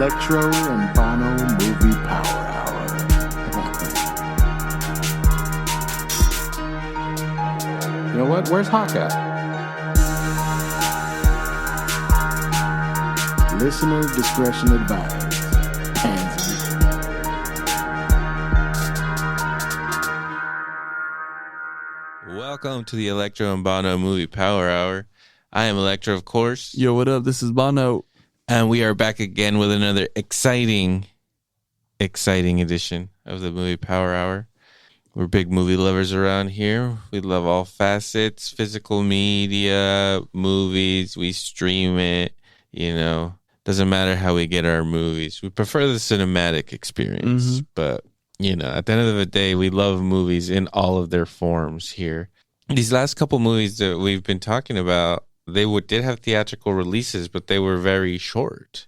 Electro and Bono Movie Power Hour. You know what? Where's Hawk at? Listener discretion advised. Hands in. Welcome to the Electro and Bono Movie Power Hour. I am Electro, of course. Yo, what up? This is Bono. And we are back again with another exciting edition of the Movie Power Hour. We're big movie lovers around here. We love all facets, physical media, movies. We stream it, Doesn't matter how we get our movies. We prefer the cinematic experience. But, at the end of the day, we love movies in all of their forms here. These last couple movies that we've been talking about, they did have theatrical releases, but they were very short.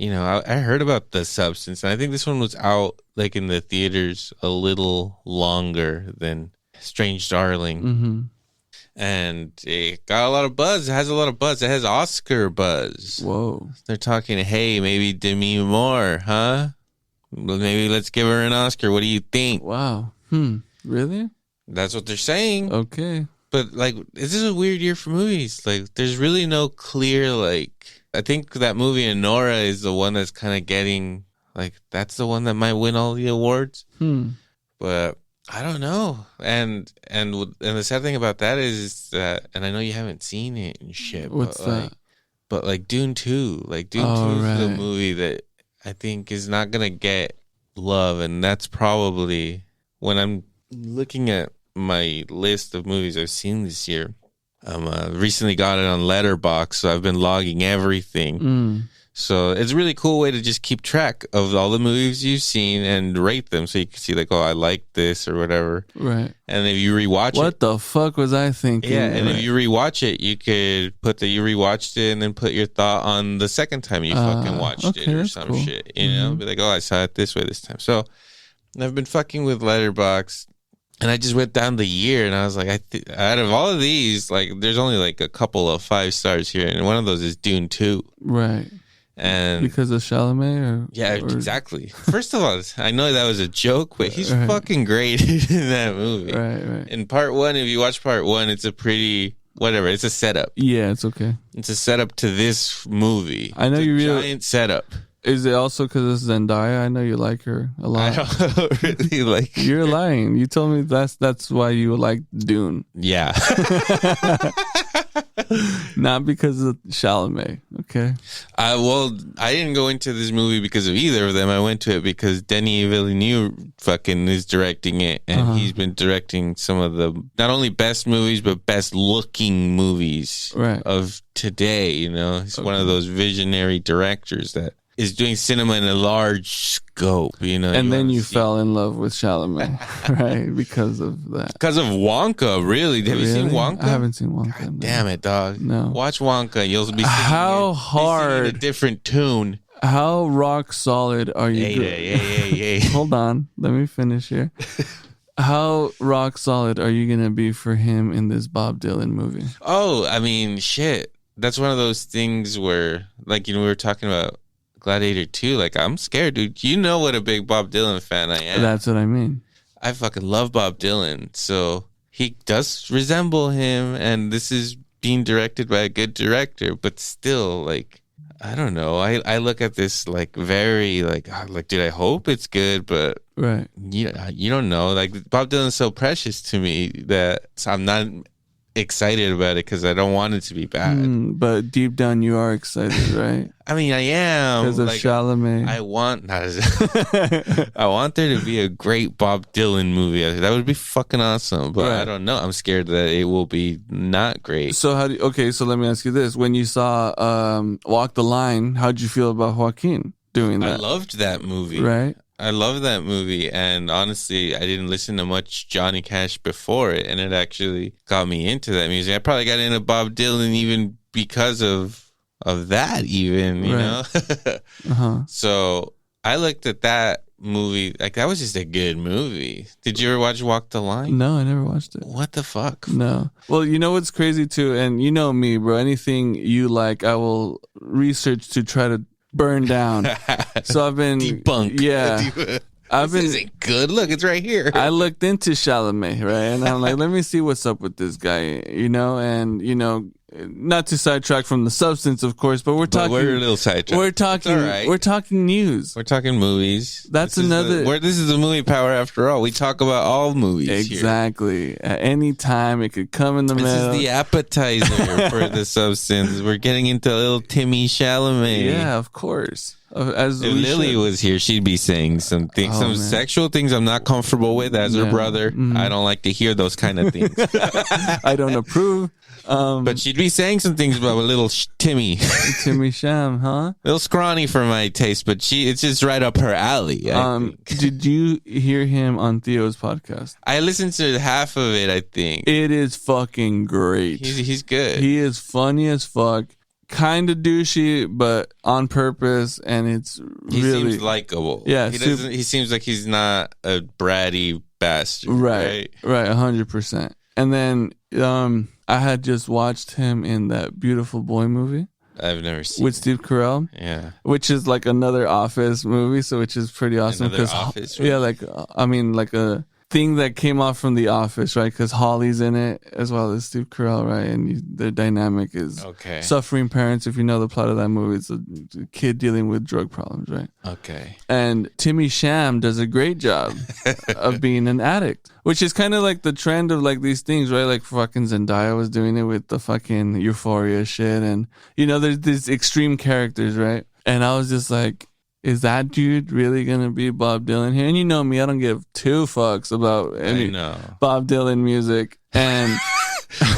I heard about The Substance, and I think this one was out in the theaters a little longer than Strange Darling. And it got a lot of buzz. It has a lot of buzz. It has Oscar buzz. Whoa. They're talking, hey, maybe Demi Moore, huh? Well, maybe let's give her an Oscar. What do you think? Wow. Really? That's what they're saying. Okay. But, this is a weird year for movies. There's really no clear, I think that movie Anora is the one that's kind of getting, that's the one that might win all the awards. But I don't know. And the sad thing about that is that, and I know you haven't seen it and shit. What's that? But, Dune 2. Dune 2 is the movie that I think is not going to get love. And that's probably, when I'm looking at my list of movies I've seen this year, recently got it on Letterboxd, so I've been logging everything. So it's a really cool way to just keep track of all the movies you've seen and rate them, so you can see I like this or whatever. Right. And if you rewatch it, what the fuck was I thinking? Yeah, and if you rewatch it, you could put that you rewatched it and then put your thought on the second time you fucking watched it or some cool. shit. Be like, I saw it this way this time. So I've been fucking with Letterboxd. And I just went down the year, and I was like, out of all of these, there's only a couple of 5 stars here, and one of those is Dune 2. Right. And because of Chalamet? Or exactly. First of all, I know that was a joke, but he's fucking great in that movie. Right. In part 1, if you watch part 1, it's a pretty, it's a setup. Yeah, it's okay. It's a setup to this movie. I know it's you really... giant setup. Is it also because it's Zendaya? I know you like her a lot. I don't really like her. You're lying. You told me that's why you like Dune. Yeah. Not because of Chalamet, okay? I didn't go into this movie because of either of them. I went to it because Denis Villeneuve fucking is directing it, and he's been directing some of the not only best movies but best looking movies of today. He's one of those visionary directors that is doing cinema in a large scope, And then you fell in love with Chalamet, right? Because of that. Because of Wonka, really. Have you seen Wonka? I haven't seen Wonka. God damn it, dog. No. Watch Wonka. You'll be singing a different tune. How rock solid are you? Hey. Hold on. Let me finish here. How rock solid are you going to be for him in this Bob Dylan movie? Oh, I mean, shit. That's one of those things where, we were talking about Gladiator 2, I'm scared, dude. You know what a big Bob Dylan fan I am. That's what I mean. I fucking love Bob Dylan. So he does resemble him, and this is being directed by a good director, but still, I don't know. I look at this very dude, I hope it's good, but you don't know. Bob Dylan's so precious to me that I'm not excited about it because I don't want it to be bad. But deep down you are excited, right? I mean, I am. Because of Chalamet. I want there to be a great Bob Dylan movie. That would be fucking awesome. But I don't know. I'm scared that it will be not great. So so let me ask you this. When you saw Walk the Line, how'd you feel about Joaquin doing that? I loved that movie. Right? I love that movie, and honestly, I didn't listen to much Johnny Cash before it, and it actually got me into that music. I probably got into Bob Dylan even because of that, even, you know? So I looked at that movie, that was just a good movie. Did you ever watch Walk the Line? No, I never watched it. What the fuck? No. Well, you know what's crazy too, and you know me, bro, anything you like, I will research to try to burned down. So I've been Debunk. Yeah. This isn't good. Look, it's right here. I looked into Chalamet, right? And I'm like, let me see what's up with this guy, and not to sidetrack from the substance, of course, but we're talking. We're a little sidetracked. We're talking. It's all right. We're talking news. We're talking movies. That's this another. This is a movie power after all. We talk about all movies. Exactly. Here. At any time, it could come in the middle. This is the appetizer for the substance. We're getting into a little Timmy Chalamet. Yeah, of course. As if Lily was here, she'd be saying some things, some sexual things I'm not comfortable with as her brother. Mm-hmm. I don't like to hear those kind of things. I don't approve. But she'd be saying some things about a little Timmy. Timmy Sham, huh? A little scrawny for my taste, but it's just right up her alley. Did you hear him on Theo's podcast? I listened to half of it, I think. It is fucking great. He's good. He is funny as fuck. Kind of douchey, but on purpose, and he seems likable. Yeah, he seems like he's not a bratty bastard. Right, 100%. And then I had just watched him in that Beautiful Boy movie. I've never seen with Steve Carell. Yeah, which is like another Office movie, so which is pretty awesome. Another Office, yeah, like like a thing that came off from The Office, right? Because Holly's in it as well as Steve Carell, right? And their dynamic is suffering parents. If you know the plot of that movie, it's a kid dealing with drug problems, right? Okay. And Timmy Sham does a great job of being an addict, which is kind of like the trend of like these things, right? Like fucking Zendaya was doing it with the fucking Euphoria shit, and there's these extreme characters, right? And I was just like, is that dude really gonna be Bob Dylan here? And you know me, I don't give two fucks about any Bob Dylan music. And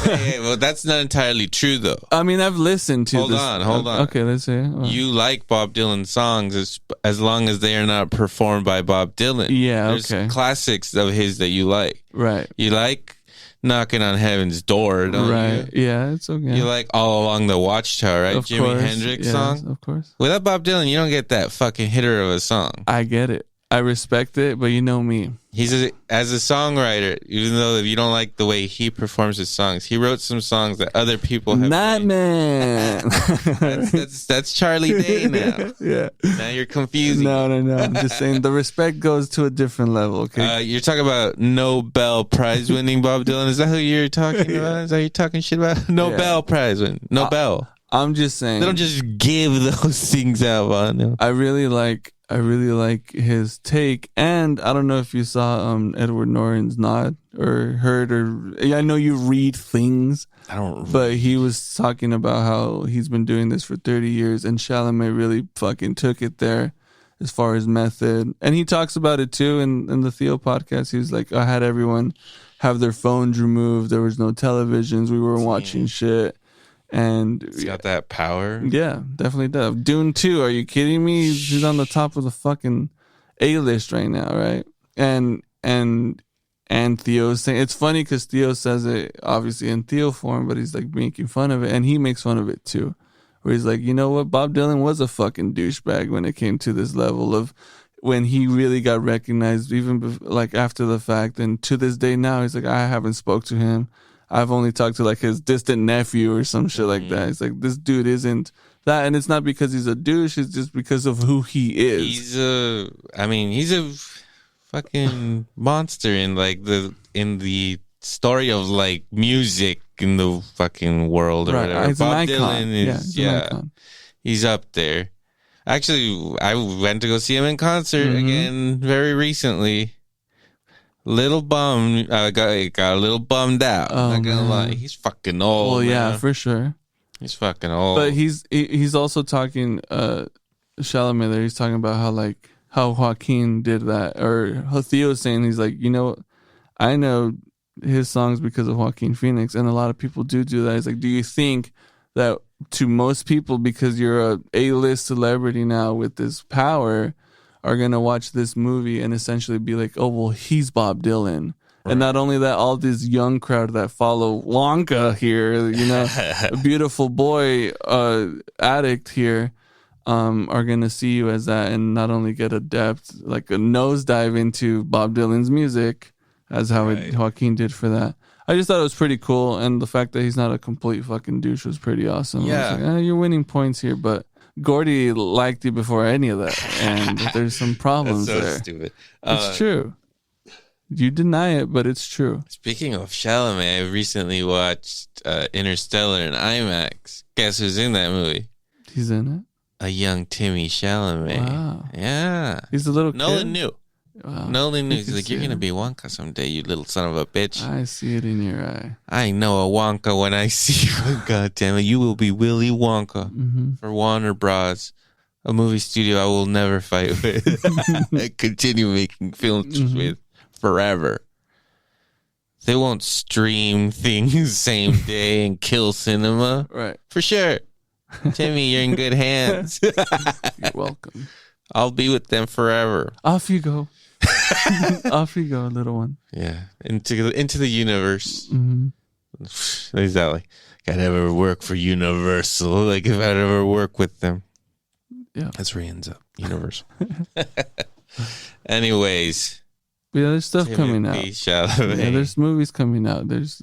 well, that's not entirely true, though. I mean, I've listened to. Hold on. Okay, let's see. You like Bob Dylan songs as long as they are not performed by Bob Dylan. Yeah, There's classics of his that you like. Right. You like Knocking on Heaven's Door, don't you? Yeah, it's okay. You like All Along the Watchtower, right? Of Jimi course. Hendrix Yes, song? Of course. Without Bob Dylan, you don't get that fucking hitter of a song. I get it. I respect it, but you know me. As a songwriter, even though if you don't like the way he performs his songs, he wrote some songs that other people have Not made. That's Charlie Day now. Yeah. Now you're confusing. No. I'm just saying the respect goes to a different level, okay? You're talking about Nobel Prize winning Bob Dylan. Is that who you're talking about? Is that who you're talking shit about? Nobel Prize winning. Nobel. I'm just saying. They don't just give those things out on them. I really like his take, and I don't know if you saw Edward Norton's nod or heard I know you read things. I don't. But he was talking about how he's been doing this for 30 years, and Chalamet really fucking took it there as far as method. And he talks about it too in the Theo podcast. He was like, I had everyone have their phones removed. There was no televisions. We were watching shit. And it's got that power. Yeah, definitely does. Dune 2, are you kidding me? He's on the top of the fucking A-list right now, right? And Theo's saying, it's funny because Theo says it obviously in Theo form, but he's like making fun of it, and he makes fun of it too. Where he's like, you know what? Bob Dylan was a fucking douchebag when it came to this level of when he really got recognized, even like after the fact. And to this day now, he's like, I haven't spoke to him. I've only talked to like his distant nephew or some shit like that. It's like, this dude isn't that. And it's not because he's a douche. It's just because of who he is. He's a fucking monster in the story of like music in the fucking world or whatever. He's Bob an icon. Dylan is, an icon. He's up there. Actually, I went to go see him in concert again very recently. Little bummed. I got a little bummed out. Oh, not gonna lie. He's fucking old. Well, yeah, man. for sure. He's fucking old. But he's also talking Chalamet there. He's talking about how Joaquin did that, or how Theo's saying he's like, I know his songs because of Joaquin Phoenix, and a lot of people do that. He's like, do you think that to most people, because you're a A-list celebrity now with this power, are going to watch this movie and essentially be like, oh, well, he's Bob Dylan. Right. And not only that, all this young crowd that follow Wonka here, a beautiful boy addict here, are going to see you as that and not only get a depth, like a nosedive into Bob Dylan's music, as how Joaquin did for that. I just thought it was pretty cool. And the fact that he's not a complete fucking douche was pretty awesome. Yeah. I was like, you're winning points here, but Gordy liked you before any of that, and there's some problems That's so there. stupid. It's true. You deny it, but it's true. Speaking of Chalamet, I recently watched Interstellar in IMAX. Guess who's in that movie? He's in it. A young Timmy Chalamet. Wow. Yeah. He's a little Nolan kid. knew. Wow. Nolan knew. You He's can like, see you're going to it. be Wonka someday, you little son of a bitch. I see it in your eye. I know a Wonka when I see you. God damn it. You will be Willy Wonka for Warner Bros. A movie studio I will never fight with. I continue making films with forever. They won't stream things same day and kill cinema. Right. For sure. Timmy, you're in good hands. You're welcome. I'll be with them forever. Off you go. Off you go, little one. Yeah. Into the universe. Mm-hmm. Exactly. I'd ever work for Universal. Like if I'd ever work with them. Yeah. That's where he ends up. Universal. Anyways. Yeah, there's stuff coming out. Chalamet. Yeah, there's movies coming out. There's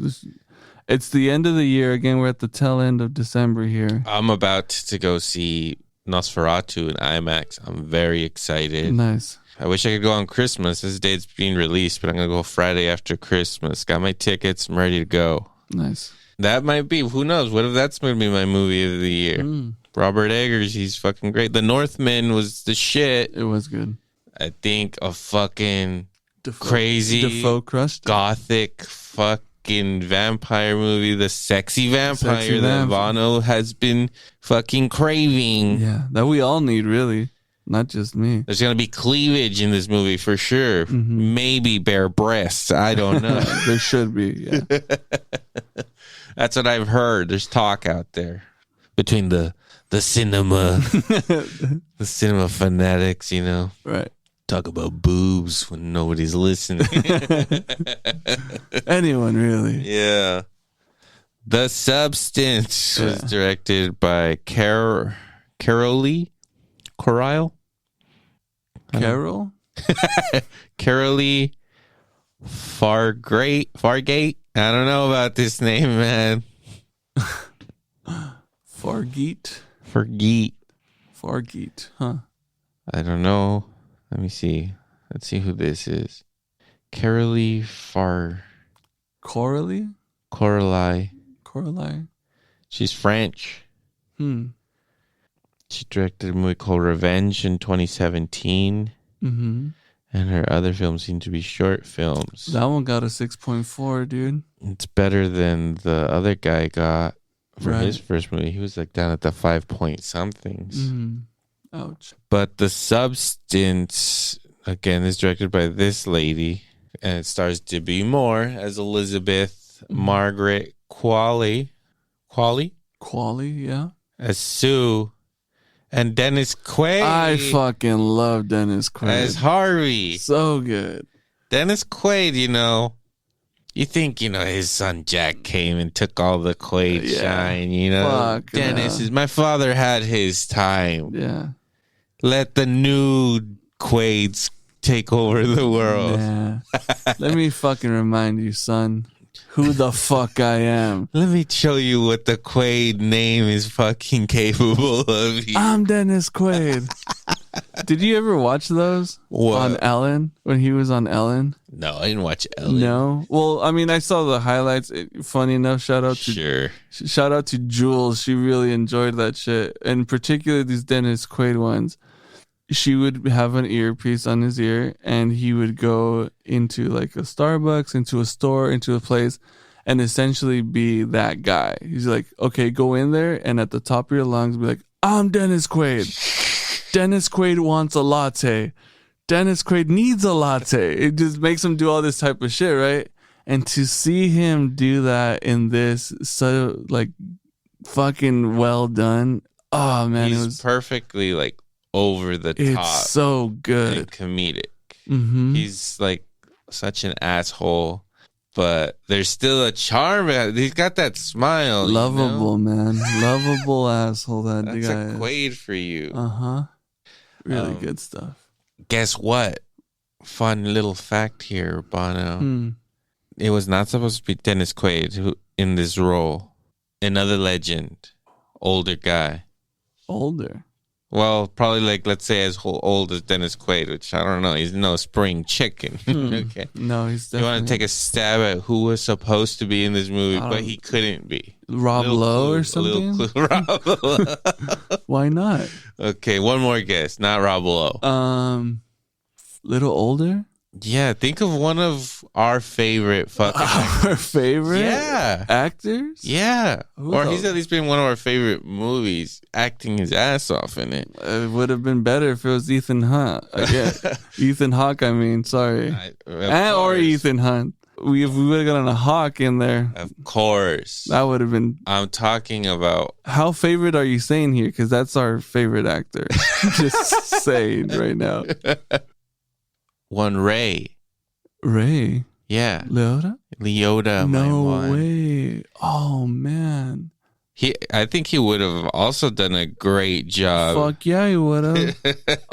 it's the end of the year. Again, we're at the tail end of December here. I'm about to go see Nosferatu in IMAX. I'm very excited. Nice. I wish I could go on Christmas. This date's being released, but I'm going to go Friday after Christmas. Got my tickets. I'm ready to go. Nice. That might be. Who knows? What if that's going to be my movie of the year? Robert Eggers, he's fucking great. The Northman was the shit. It was good. I think a fucking Defoe, crazy Defoe crushed it. gothic fucking vampire movie, the sexy vampire Sexy that vampire. Bono has been fucking craving. Yeah, that we all need, really. Not just me. There's going to be cleavage in this movie for sure. Maybe bare breasts. I don't know. There should be, yeah. That's what I've heard. There's talk out there between the cinema, the cinema fanatics, you know. Right. Talk about boobs when nobody's listening. Anyone, really. Yeah. The Substance was directed by Coralie Carol? Coralie Fargeat. I don't know about this name, man. Fargeat? Fargeat. Huh. I don't know. Let me see. Let's see who this is. Coralie Coralie? Coralie. Coralie? She's French. She She directed a movie called Revenge in 2017. Mm-hmm. And her other films seem to be short films. That one got a 6.4, dude. It's better than the other guy got for Right. his first movie. He was like down at the 5 point somethings. Mm. Ouch. But The Substance, again, is directed by this lady. And it stars Demi Moore as Elizabeth, Margaret Qualley Qualley, yeah. as Sue, and Dennis Quaid I fucking love Dennis Quaid. as Harvey. So good. Dennis Quaid, you know, you think, you know, his son Jack came and took all the Quaid Yeah. shine, you know. Fuck, Dennis is, my father had his time. Yeah. Let the new Quaids take over the world. Yeah. Let me fucking remind you, son, who the fuck I am. Let me show you what the Quaid name is fucking capable of. I'm Dennis Quaid. Did you ever watch those What? on Ellen when he was on Ellen? No, I didn't watch Ellen. No. Well, I mean, I saw the highlights. Funny enough, shout out to Jules. She really enjoyed that shit, and particularly these Dennis Quaid ones. She would have an earpiece on his ear, and he would go into like a Starbucks, into a store, into a place, and essentially be that guy. He's like, okay, go in there, and at the top of your lungs, be like, I'm Dennis Quaid. Dennis Quaid wants a latte. Dennis Quaid needs a latte. It just makes him do all this type of shit, right? And to see him do that in this, so like fucking well done. Oh man, He's it was perfectly like over the top. It's so And good. comedic. Mm-hmm. He's like such an asshole, but there's still a charm. He's got that smile. Lovable, you know? man. Lovable asshole that That's guy a is. Quaid for you. Uh-huh. Really Um, good stuff. Guess what? Fun little fact here, Bono. Hmm. It was not supposed to be Dennis Quaid who in this role. Another legend, older guy, Older. Well, probably like, let's say as old as Dennis Quaid, which I don't know. He's no spring chicken. Okay. No, he's You definitely. want to take a stab at who was supposed to be in this movie, but he couldn't be? Rob Little Lowe clue, or a something? little clue. Rob Lowe. Why not? Okay, one more guess. Not Rob Lowe. Little older. Yeah, think of one of our favorite fucking Our favorite actors. Yeah. Who Or the- he's at least been in one of our favorite movies, acting his ass off in it. It would have been better if it was Ethan Hunt. Ethan Hawke. I mean, sorry, or Ethan Hunt. We would have gotten a Hawk in there. Of course. That would have been. I'm talking about. How favorite are you saying here? Because that's our favorite actor. Just saying right now. One Ray. Ray. Yeah. Leota? Leota. No way. Oh, man. I think he would have also done a great job. Fuck yeah, he would have.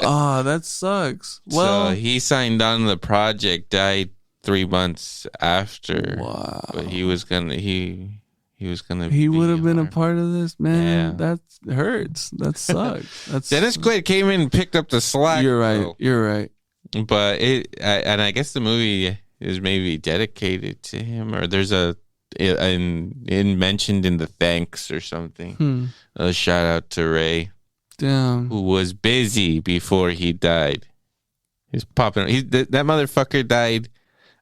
That sucks. Well, so he signed on the project, died 3 months after. Wow. But he was gonna he would have been a part of this, man. Yeah. That hurts. That sucks. That's Dennis Quaid came in and picked up the slack. You're right. Though. You're right. But I guess the movie is maybe dedicated to him, or there's mentioned in the thanks or something. A shout out to Ray. Damn. Who was busy before he died. He's popping. That motherfucker died.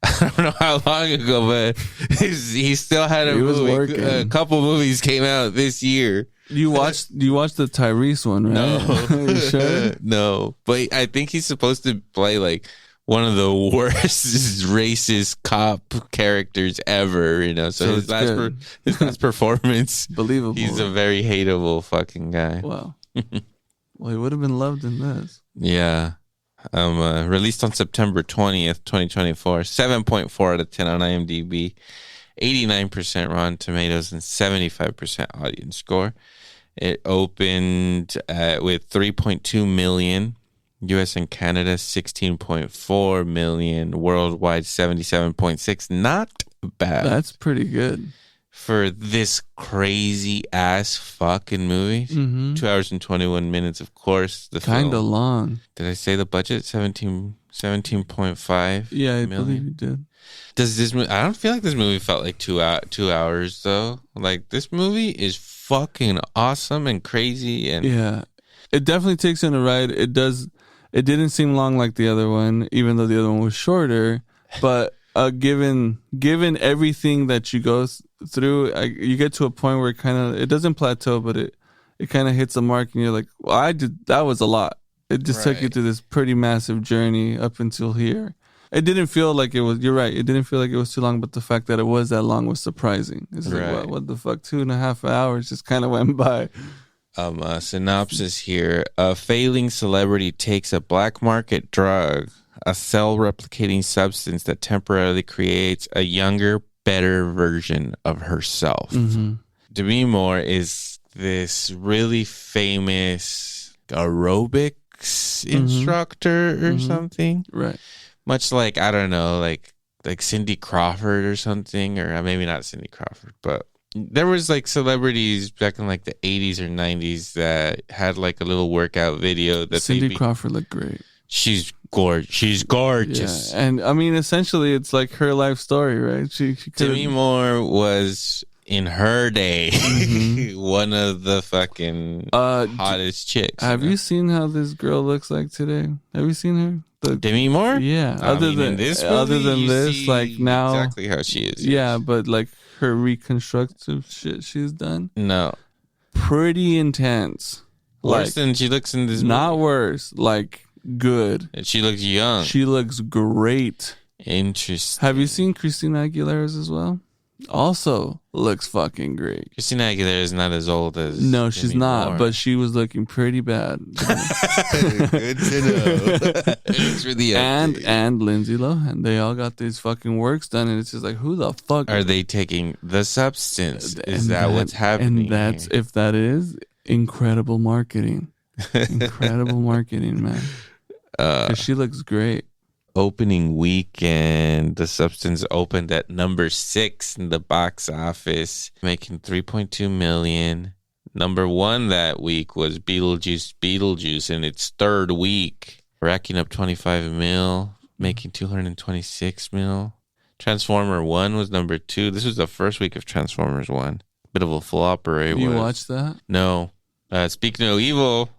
I don't know how long ago, but he still had a movie. A couple movies came out this year. You watched the Tyrese one, right? No. You sure? No. But I think he's supposed to play like one of the worst racist cop characters ever, So his last performance, believable. He's a very hateable fucking guy. Wow. Well, he would have been loved in this. Yeah. Released on September 20th, 2024. 7.4 out of 10 on IMDb. 89% Rotten Tomatoes and 75% audience score. It opened with 3.2 million. U.S. and Canada, 16.4 million. Worldwide, 77.6. Not bad. That's pretty good. For this crazy ass fucking movie. 2 hours and 21 minutes, of course. The kind of film. long. Did I say the budget? 17.5 Yeah, I million? believe you did. Does this movie? I don't feel like this movie felt like 2 hours though. Like, this movie is fucking awesome and crazy, and yeah, it definitely takes you on a ride. It does. It didn't seem long like the other one, even though the other one was shorter. But given everything that you go through, you get to a point where it doesn't plateau, but it kind of hits a mark, and you're like, well, that was a lot. It just took you through this pretty massive journey up until here. It didn't feel like it was. You're right. It didn't feel like it was too long, but the fact that it was that long was surprising. It's like, what the fuck? 2.5 hours just kind of went by. Synopsis here: a failing celebrity takes a black market drug, a cell-replicating substance that temporarily creates a younger, better version of herself. Demi Moore is this really famous aerobics instructor or something, right? Much like, I don't know, like Cindy Crawford or something, or maybe not Cindy Crawford, but there was like celebrities back in like the 80s or 90s that had like a little workout video that Cindy Crawford looked great. She's gorgeous. Yeah. And I mean, essentially, it's like her life story, right? She Demi Moore was, in her day, one of the fucking hottest chicks. Have you seen how this girl looks like today? Have you seen her? Demi Moore? Yeah. Other than this, like now, exactly how she is. Yeah, but like her reconstructive shit she's done. No. Pretty intense. Worse than she looks in this movie. Not worse. Like good. And she looks young. She looks great. Interesting. Have you seen Christina Aguilera's as well? Also looks fucking great. Christina Aguilera is not as old as No, she's Demi not, Moore. but she was looking pretty bad. Good to know. Thanks for the update. and Lindsay Lohan. They all got these fucking works done, and it's just like, who the fuck Are they taking the substance? Is and that what's happening? And that's here? if that is incredible marketing. Incredible marketing, man. 'Cause she looks great. Opening weekend, the substance opened at number 6 in the box office, making 3.2 million. Number one that week was Beetlejuice in its third week, racking up 25 mil, making 226 mil. Transformer 1 was number 2. This was the first week of Transformers 1. Bit of a flopper. You watched that? No. Speak No Evil,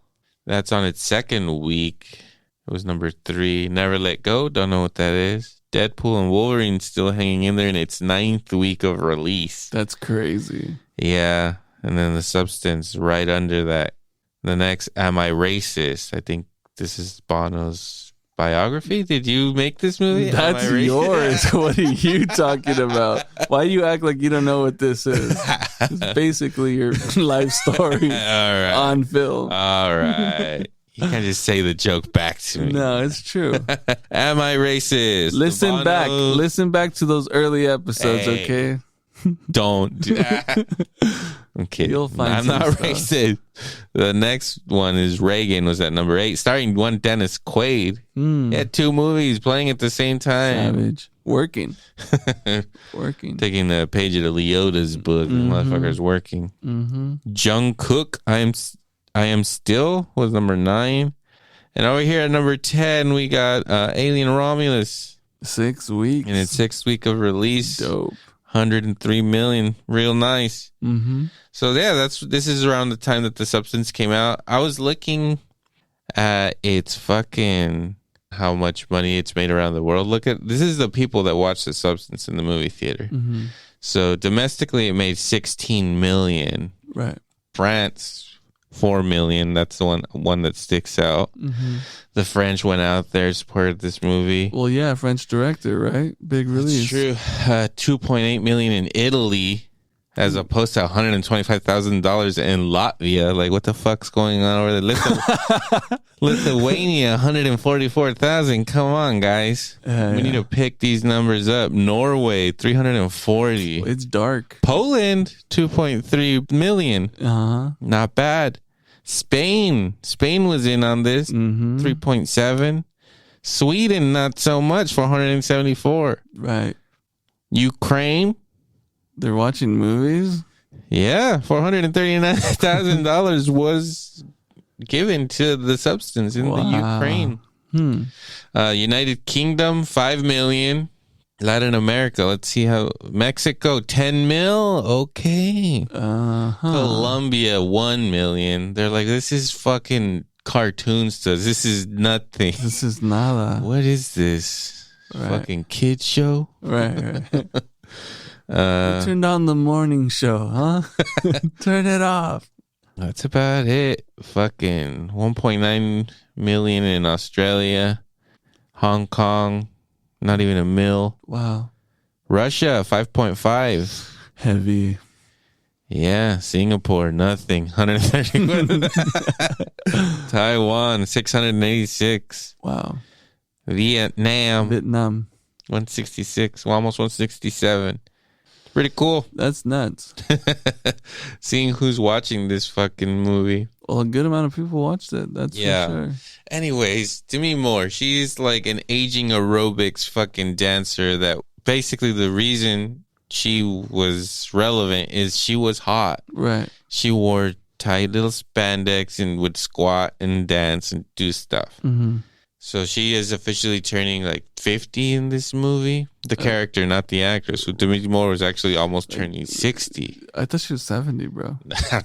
that's on its second week. It was number 3. Never Let Go, don't know what that is. Deadpool and Wolverine still hanging in there in its 9th week of release. That's crazy. Yeah. And then The Substance right under that. The next, Am I Racist? I think this is Bono's biography. Did you make this movie? That's yours. What are you talking about? Why do you act like you don't know what this is? It's basically your life story on film. All right. You can't just say the joke back to me. No, it's true. Am I Racist? Listen back. Listen back to those early episodes, okay? Don't do that. I'm kidding. You'll find I'm not stuff. racist. The next one is Reagan, was at number 8, starring one Dennis Quaid. He had 2 movies playing at the same time. Savage. Working. Taking a page out of Leota's book. The motherfucker's working. Jungkook, I Am Still was number 9. And over here at number 10, we got Alien Romulus. 6 weeks. In its 6th week of release. Dope. 103 million. Real nice. So yeah, this is around the time that The Substance came out. I was looking at its fucking how much money it's made around the world. This is the people that watch The Substance in the movie theater. So domestically it made 16 million. Right. France 4 million. That's the one that sticks out. The French went out there, supported this movie. Well, yeah, French director, right? Big release. That's true. 2.8 million in Italy, as opposed to $125,000 in Latvia. Like, what the fuck's going on over there? Lithuania, 144,000. Come on, guys. We need to pick these numbers up. Norway, 340. It's dark. Poland, 2.3 million. Not bad. Spain was in on this, 3.7. Sweden, not so much, 474. Right. Ukraine, they're watching movies. Yeah, $439,000 was given to The Substance in the Ukraine. United Kingdom, 5 million. Latin America, let's see how. Mexico, 10 mil. Okay. Colombia, 1 million. They're like, this is fucking cartoons to us. This is nothing. This is nada. What is this? Right. Fucking kid show? Right. Turned on the morning show, huh? Turn it off. That's about it. Fucking 1.9 million in Australia. Hong Kong, not even a mil. Wow. Russia, 5.5. Heavy. Yeah. Singapore, nothing. 131. Taiwan, 686. Wow. Vietnam, 166. well, almost 167. Pretty cool. That's nuts. Seeing who's watching this fucking movie. Well, a good amount of people watched it. That's for sure. Anyways, Demi Moore, she's like an aging aerobics fucking dancer that basically the reason she was relevant is she was hot. Right. She wore tight little spandex and would squat and dance and do stuff. So she is officially turning like 50 in this movie. The character, not the actress. So Demi Moore was actually almost turning 60. I thought she was 70, bro.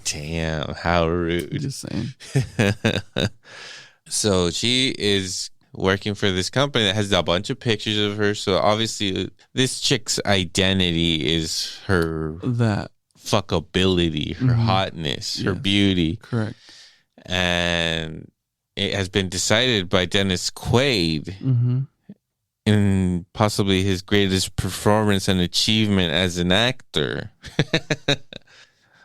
Damn, how rude. Just saying. So she is working for this company that has a bunch of pictures of her. So obviously this chick's identity is her fuckability, her hotness, her beauty. Correct. And it has been decided by Dennis Quaid in possibly his greatest performance and achievement as an actor.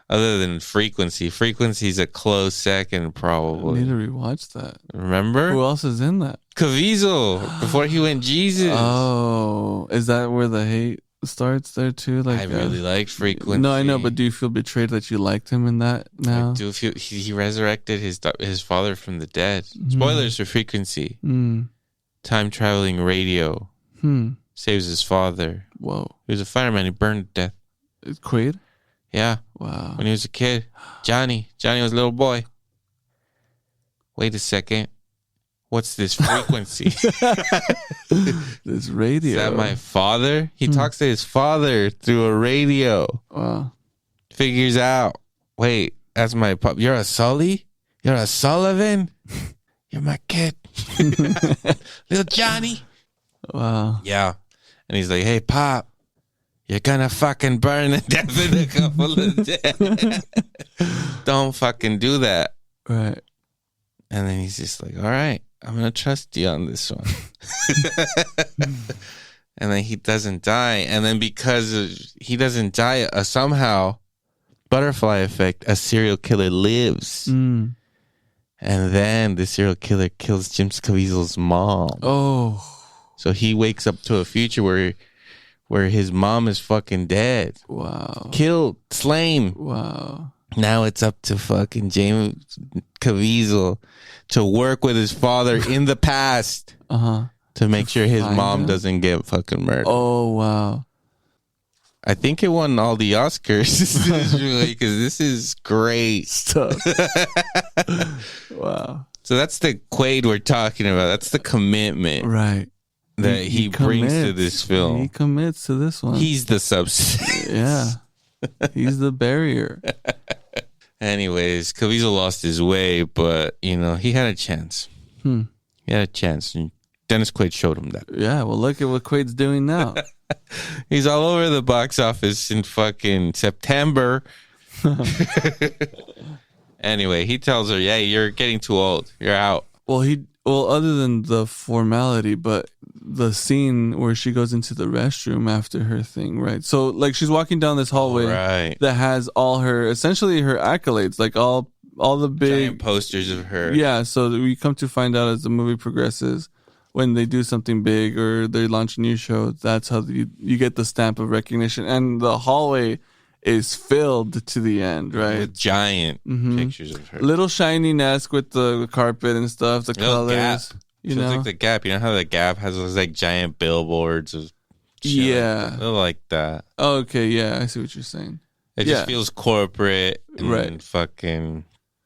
Other than Frequency. Frequency's a close second, probably. I need to rewatch that. Remember? Who else is in that? Caviezel, before he went Jesus. Oh, is that where the hate starts there too? Like, I really liked Frequency. No, I know, but do you feel betrayed that you liked him in that now? I do feel he resurrected his father from the dead. Spoilers for Frequency. Time traveling radio. Saves his father. Whoa. He was a fireman. He burned to death. It's Quaid? Yeah. Wow. When he was a kid. Johnny was a little boy. Wait a second. What's this frequency? This radio. Is that my father? He talks to his father through a radio. Wow. Figures out. Wait, that's my pop. You're a Sully? You're a Sullivan? You're my kid. Little Johnny. Wow. Yeah. And he's like, hey, Pop, you're gonna fucking burn to death in a couple of days. Don't fucking do that. Right. And then he's just like, all right, I'm gonna trust you on this one. And then he doesn't die. And then because he doesn't die, somehow, butterfly effect, a serial killer lives. Mm. And then the serial killer kills Jim Caviezel's mom. Oh. So he wakes up to a future where his mom is fucking dead. Wow. Killed, slain. Wow. Now it's up to fucking James Caviezel to work with his father in the past to make sure his mom doesn't get fucking murdered. Oh, wow. I think it won all the Oscars because this is great stuff. Wow. So that's the Quaid we're talking about. That's the commitment, right? That he brings to this film. He commits to this one. He's the substance. Yeah, he's the barrier. Anyways, Caviezel lost his way, but he had a chance. He had a chance, and Dennis Quaid showed him that. Yeah, well, look at what Quaid's doing now. He's all over the box office in fucking September. Anyway, he tells her, "Yeah, you're getting too old. You're out." Well, other than the formality, but the scene where she goes into the restroom after her thing, right? So, like, she's walking down this hallway that has all her, essentially her accolades, like all the big giant posters of her. Yeah. So we come to find out as the movie progresses, when they do something big or they launch a new show, that's how you get the stamp of recognition. And the hallway is filled to the end, right? With giant pictures of her. Little Shining-esque with the carpet and stuff, the colors. Gap. You So know? it's like the Gap. You know how the Gap has those like giant billboards of shit Yeah. like that. Oh, okay, yeah, I see what you're saying. It just feels corporate and fucking...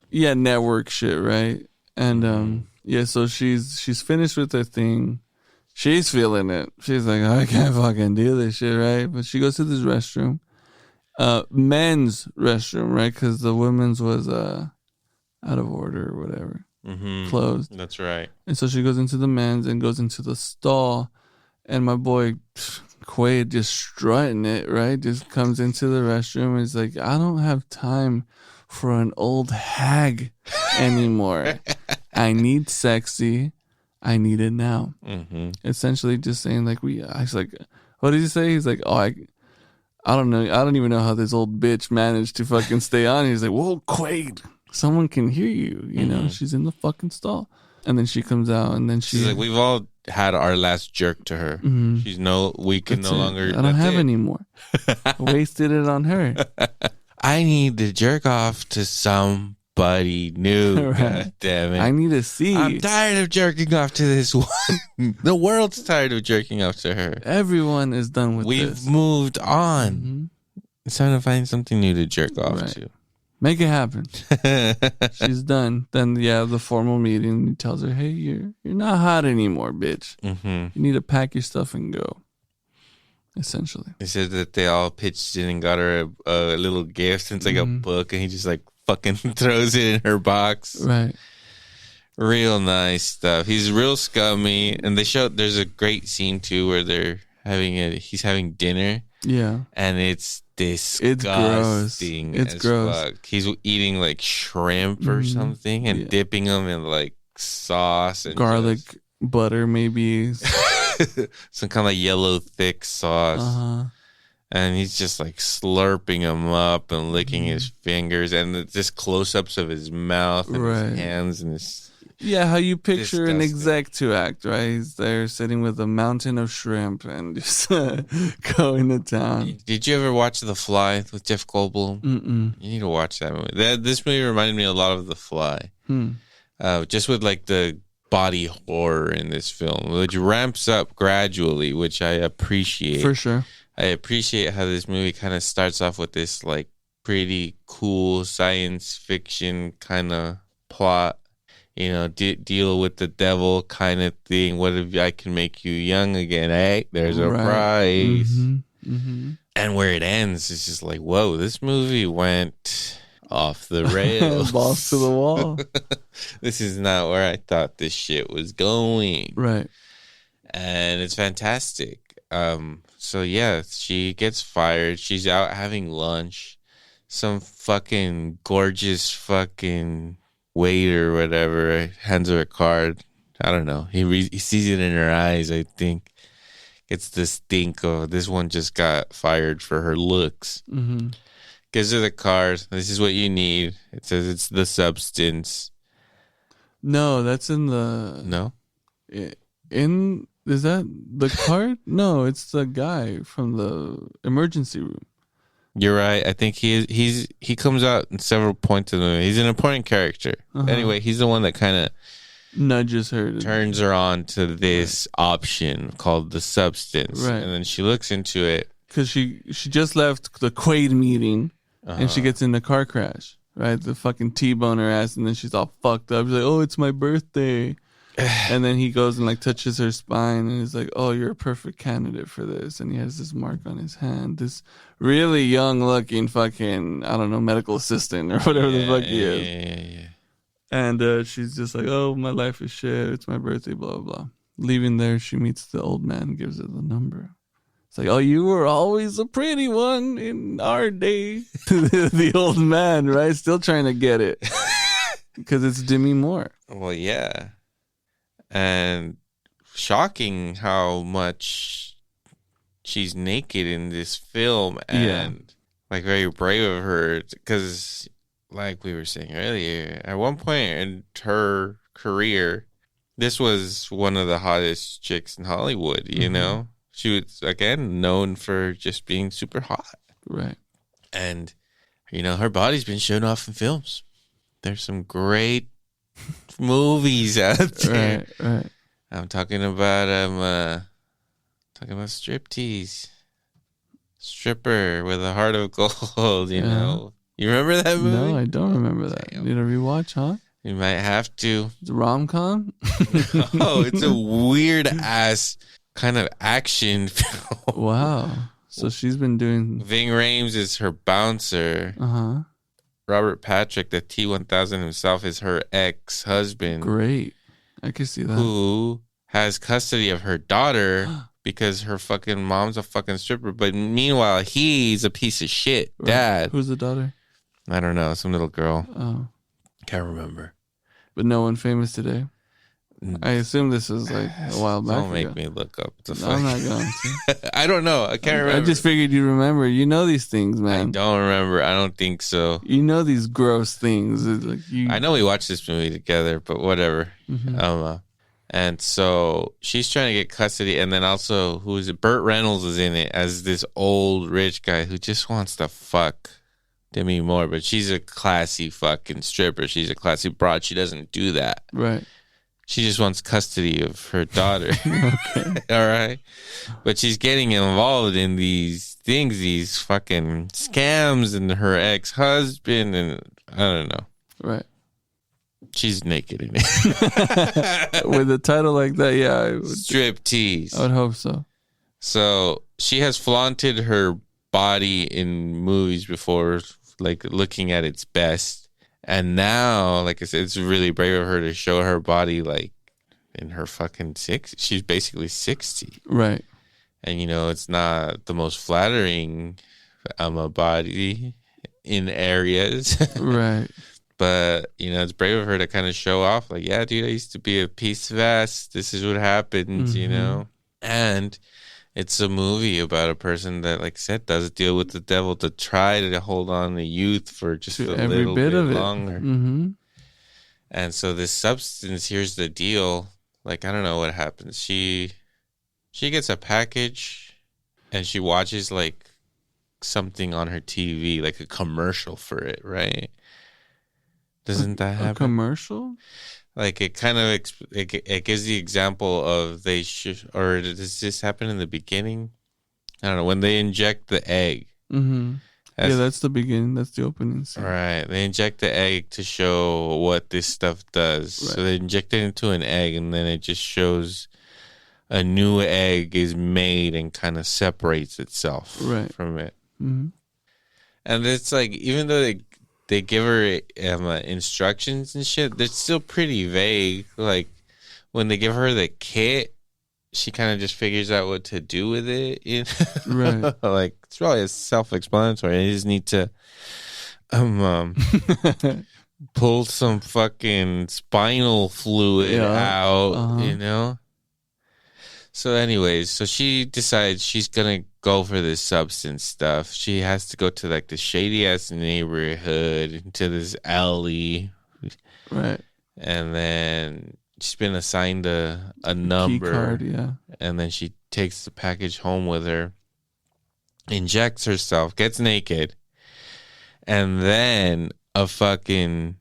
Yeah, network shit, right? And yeah, so she's finished with her thing. She's feeling it. She's like, I can't fucking do this shit, right? But she goes to this restroom. Men's restroom, right? Because the women's was out of order or whatever. Closed. That's right. And so she goes into the men's and goes into the stall. And my boy Quaid just strutting it, right? Just comes into the restroom and is like, I don't have time for an old hag anymore. I need sexy. I need it now. Essentially just saying like, he's like, what did he say? He's like, I don't know. I don't even know how this old bitch managed to fucking stay on. He's like, whoa, Quaid, someone can hear you. You know, she's in the fucking stall. And then she comes out and then she's like, we've all had our last jerk to her. We can no longer. I don't have any more. Wasted it on her. I need to jerk off to somebody new. Right. God damn it. I need to see. I'm tired of jerking off to this one. The world's tired of jerking off to her. Everyone is done with We've this. moved on. It's time to find something new to jerk off to. Make it happen. She's done. Then the formal meeting. He tells her, "Hey, you're not hot anymore, bitch. You need to pack your stuff and go." Essentially, he said that they all pitched in and got her a little gift. It's like a book, and he just like fucking throws it in her box. Right. Real nice stuff. He's real scummy, and there's a great scene too where he's having dinner. Yeah. And it's disgusting. It's gross. Fuck. He's eating like shrimp or something and dipping them in like sauce and garlic butter, maybe some kind of yellow thick sauce. And he's just like slurping them up and licking his fingers and just close-ups of his mouth and his hands and his... Yeah, how you picture an exec to act, right? He's there sitting with a mountain of shrimp and just going to town. Did you ever watch The Fly with Jeff Goldblum? You need to watch that movie. This movie reminded me a lot of The Fly. Just with like the body horror in this film, which ramps up gradually, which I appreciate. For sure. I appreciate how this movie kind of starts off with this like pretty cool science fiction kind of plot. You know, deal with the devil kind of thing. What if I can make you young again? Hey, there's a prize. And where it ends is just like, whoa, this movie went off the rails. Balls to the wall. This is not where I thought this shit was going. Right. And it's fantastic. So yeah, she gets fired. She's out having lunch. Some fucking gorgeous fucking waiter or whatever hands her a card. I don't know. He sees it in her eyes, I think. It's the stink of this one just got fired for her looks. Gives her the card. This is what you need. It says it's the substance. No, that's in the... No? Is that the card? No, it's the guy from the emergency room. You're right. I think he comes out in several points in the movie. He's an important character. Anyway, he's the one that kind of nudges her, turns her on to this option called the substance, and then she looks into it because she just left the Quaid meeting, and she gets in the car crash. Right, the fucking T-bone her ass, and then she's all fucked up. She's like, "Oh, it's my birthday." And then he goes and like touches her spine and he's like, "Oh, you're a perfect candidate for this." And he has this mark on his hand. This really young looking fucking, I don't know, medical assistant or whatever the fuck he is. Yeah. And she's just like, "Oh, my life is shit. It's my birthday, blah, blah, blah." Leaving there, she meets the old man and gives her the number. It's like, "Oh, you were always a pretty one in our day." The old man, right? Still trying to get it. Because it's Demi Moore. Well, yeah. And shocking how much she's naked in this film, and like very brave of her, because like we were saying earlier, at one point in her career, this was one of the hottest chicks in Hollywood, you know? She was, again, known for just being super hot. Right. And, you know, her body's been shown off in films. There's some great movies out there. Right. I'm talking about Striptease. Stripper with a heart of gold, you know. You remember that movie? No, I don't remember that. Damn. Need a rewatch, huh? You might have to. It's a rom-com? Oh, it's a weird ass kind of action film. Wow. So she's been doing... Ving Rhames is her bouncer. Robert Patrick, the T-1000 himself, is her ex-husband. Great. I can see that. Who has custody of her daughter because her fucking mom's a fucking stripper. But meanwhile, he's a piece of shit dad. Who's the daughter? I don't know. Some little girl. Oh. Can't remember. But no one famous today? I assume this was like a while back. Don't make me look up. I'm not going to. I don't know. I can't remember. I just figured you remember. You know these things, man. I don't remember. I don't think so. You know these gross things. It's like I know we watched this movie together, but whatever. And so she's trying to get custody. And then also, who is it? Burt Reynolds is in it as this old rich guy who just wants to fuck Demi Moore. But she's a classy fucking stripper. She's a classy broad. She doesn't do that. Right. She just wants custody of her daughter. All right. But she's getting involved in these things, these fucking scams, and her ex-husband, and I don't know. Right. She's naked in it. With a title like that, yeah. I would, Striptease. I would hope so. So she has flaunted her body in movies before, like looking at its best. And now, like I said, it's really brave of her to show her body like in her fucking 60s. She's basically 60. Right. And, you know, it's not the most flattering body in areas. Right. But, you know, it's brave of her to kind of show off like, yeah, dude, I used to be a piece of ass. This is what happens, you know? And it's a movie about a person that, like I said, does deal with the devil to try to hold on to youth for just a little bit longer. And so this substance, here's the deal. Like, I don't know what happens. She gets a package and she watches like something on her TV, like a commercial for it, right? Doesn't that happen? A commercial? Like it kind of it gives the example of they should, or does this happen in the beginning? I don't know, when they inject the egg, and Yeah, that's the beginning. That's the opening scene. Right. They inject the egg to show what this stuff does. Right. So they inject it into an egg, and then it just shows a new egg is made and kind of separates itself from it. Mm-hmm. And it's like, even though they give her instructions and shit, they're still pretty vague. Like, when they give her the kit, she kind of just figures out what to do with it. You know? Right. Like, it's really self-explanatory. You just need to pull some fucking spinal fluid out, you know? So anyways, so she decides she's going to go for this substance stuff. She has to go to like the shady-ass neighborhood, into this alley. Right. And then she's been assigned a number. Key card, yeah. And then she takes the package home with her, injects herself, gets naked, and then a fucking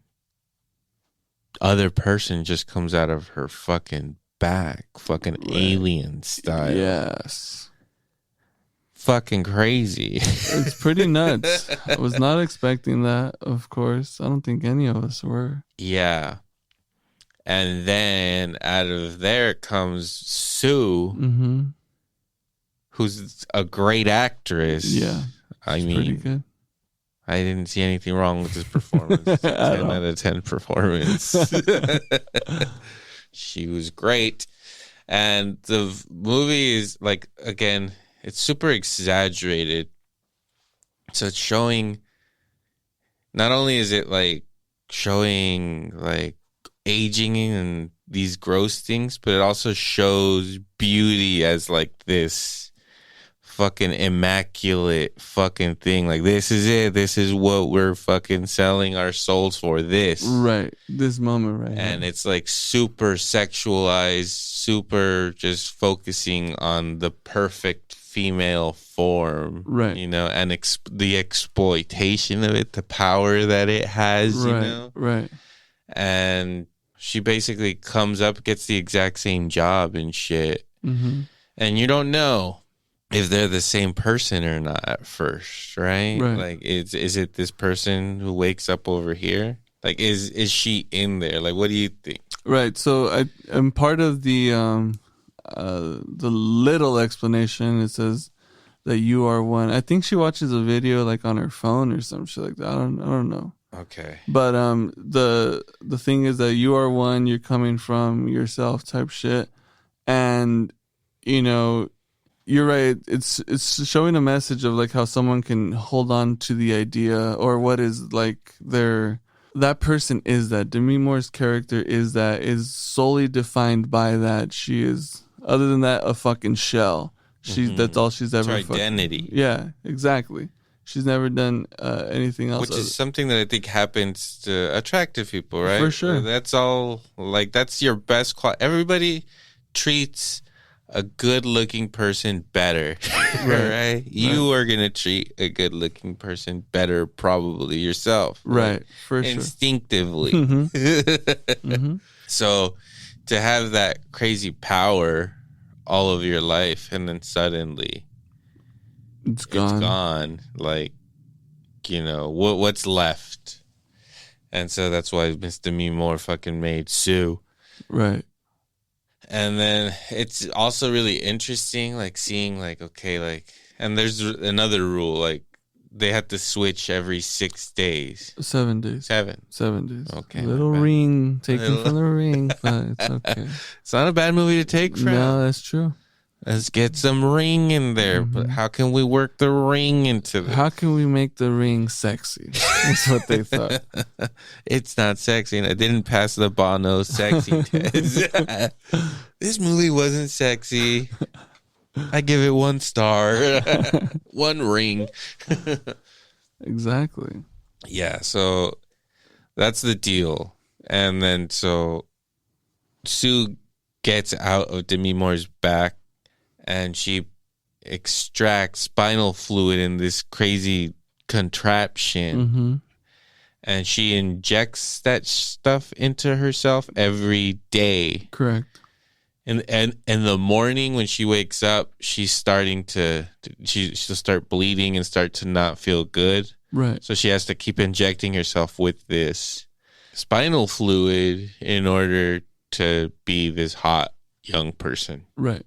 other person just comes out of her fucking back, fucking alien style. Yes. Fucking crazy. It's pretty nuts. I was not expecting that, of course. I don't think any of us were. Yeah. And then out of there comes Sue, who's a great actress. Yeah. I mean, pretty good. I didn't see anything wrong with this performance. 10 out of 10 performance. She was great. And the movie is like, again, it's super exaggerated. So it's showing, not only is it like showing like aging and these gross things, but it also shows beauty as like this fucking immaculate fucking thing. Like, this is it. This is what we're fucking selling our souls for. This. Right. This moment right And here. it's like super sexualized, super just focusing on the perfect female form. Right. You know, and the exploitation of it, the power that it has, Right. you know? Right. And she basically comes up, gets the exact same job and shit. Mm-hmm. And you don't know if they're the same person or not at first, right? Right. Like, is it this person who wakes up over here? Like, is she in there? Like, what do you think? Right. So I'm part of the little explanation. It says that you are one. I think she watches a video like on her phone or some shit like that. I don't know. Okay. But the thing is that you are one. You're coming from yourself type shit, and you know. You're right. It's showing a message of like how someone can hold on to the idea or what is like that person is that. Demi Moore's character is solely defined by that. She is, other than that, a fucking shell. That's all she's ever. It's her identity. Yeah, exactly. She's never done anything else. Which is something that I think happens to attractive people, right? For sure. That's all. Like, that's your best Everybody treats a good-looking person better, right? You are gonna treat a good-looking person better, probably yourself, right? For sure, instinctively. Mm-hmm. So to have that crazy power all of your life, and then suddenly it's gone. Like, you know, what's left? And so that's why Miss Demi Moore fucking made Sue, right? And then it's also really interesting, like, seeing, like, okay, like, and there's another rule, like, they have to switch every 6 days. 7 days. 7 days. Okay. Little ring taken from the ring, but it's okay. It's not a bad movie to take from. No, that's true. Let's get some ring in there. Mm-hmm. But how can we work the ring into this? How can we make the ring sexy? That's what they thought. It's not sexy, and I didn't pass the Bono sexy test. This movie wasn't sexy. I give it 1 star. 1 ring. Exactly. Yeah, so that's the deal. And then so Sue gets out of Demi Moore's back, and she extracts spinal fluid in this crazy contraption. Mm-hmm. And she injects that stuff into herself every day. Correct. And in the morning when she wakes up, she'll start bleeding and start to not feel good. Right. So she has to keep injecting herself with this spinal fluid in order to be this hot young person. Right.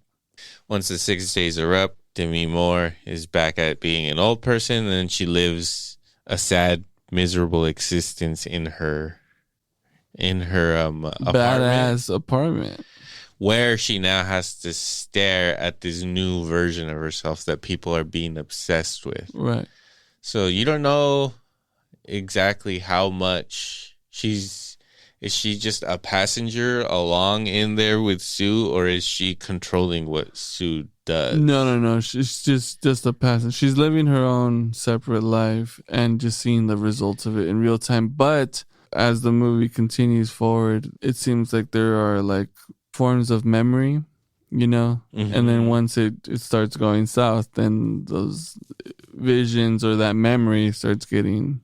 Once the 6 days are up, Demi Moore is back at being an old person, and then she lives a sad, miserable existence in her apartment. Badass apartment. Where she now has to stare at this new version of herself that people are being obsessed with. Right. So you don't know exactly how much is she just a passenger along in there with Sue, or is she controlling what Sue does? No. She's just a passenger. She's living her own separate life and just seeing the results of it in real time. But as the movie continues forward, it seems like there are like forms of memory, you know, and then once it starts going south, then those visions or that memory starts getting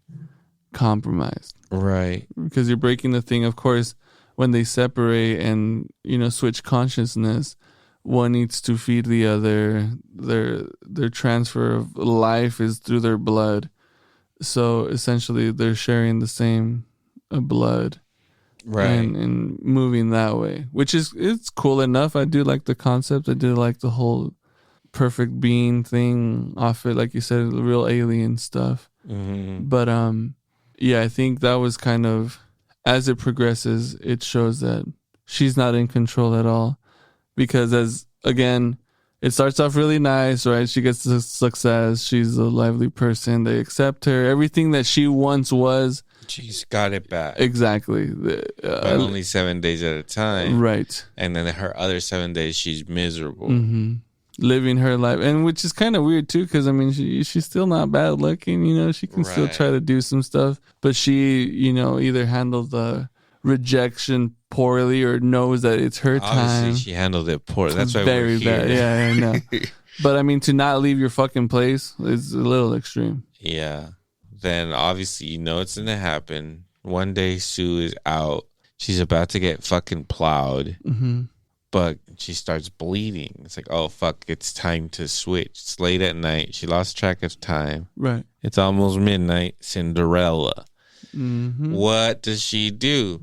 compromised. Right. Because you're breaking the thing. Of course, when they separate and, you know, switch consciousness, one needs to feed the other. Their transfer of life is through their blood. So essentially they're sharing the same blood. Right. And moving that way, which it's cool enough. I do like the concept. I do like the whole perfect being thing off it, like you said, the real alien stuff. But yeah, I think that was kind of, as it progresses, it shows that she's not in control at all, because it starts off really nice, right? She gets the success. She's a lively person. They accept her. Everything that she once was, she's got it back. Exactly. But only 7 days at a time. Right. And then her other 7 days, she's miserable. Living her life. And which is kind of weird, too, because, I mean, she's still not bad looking. You know, she can still try to do some stuff. But she, you know, either handled the rejection poorly or knows that it's her time. Obviously, she handled it poorly. That's why very we're here. bad. Yeah, I know. But, I mean, to not leave your fucking place is a little extreme. Yeah. Then obviously you know it's gonna happen. One day Sue is out. She's about to get fucking plowed, but she starts bleeding. It's like, oh fuck, it's time to switch. It's late at night. She lost track of time. Right. It's almost midnight. Cinderella. What does she do?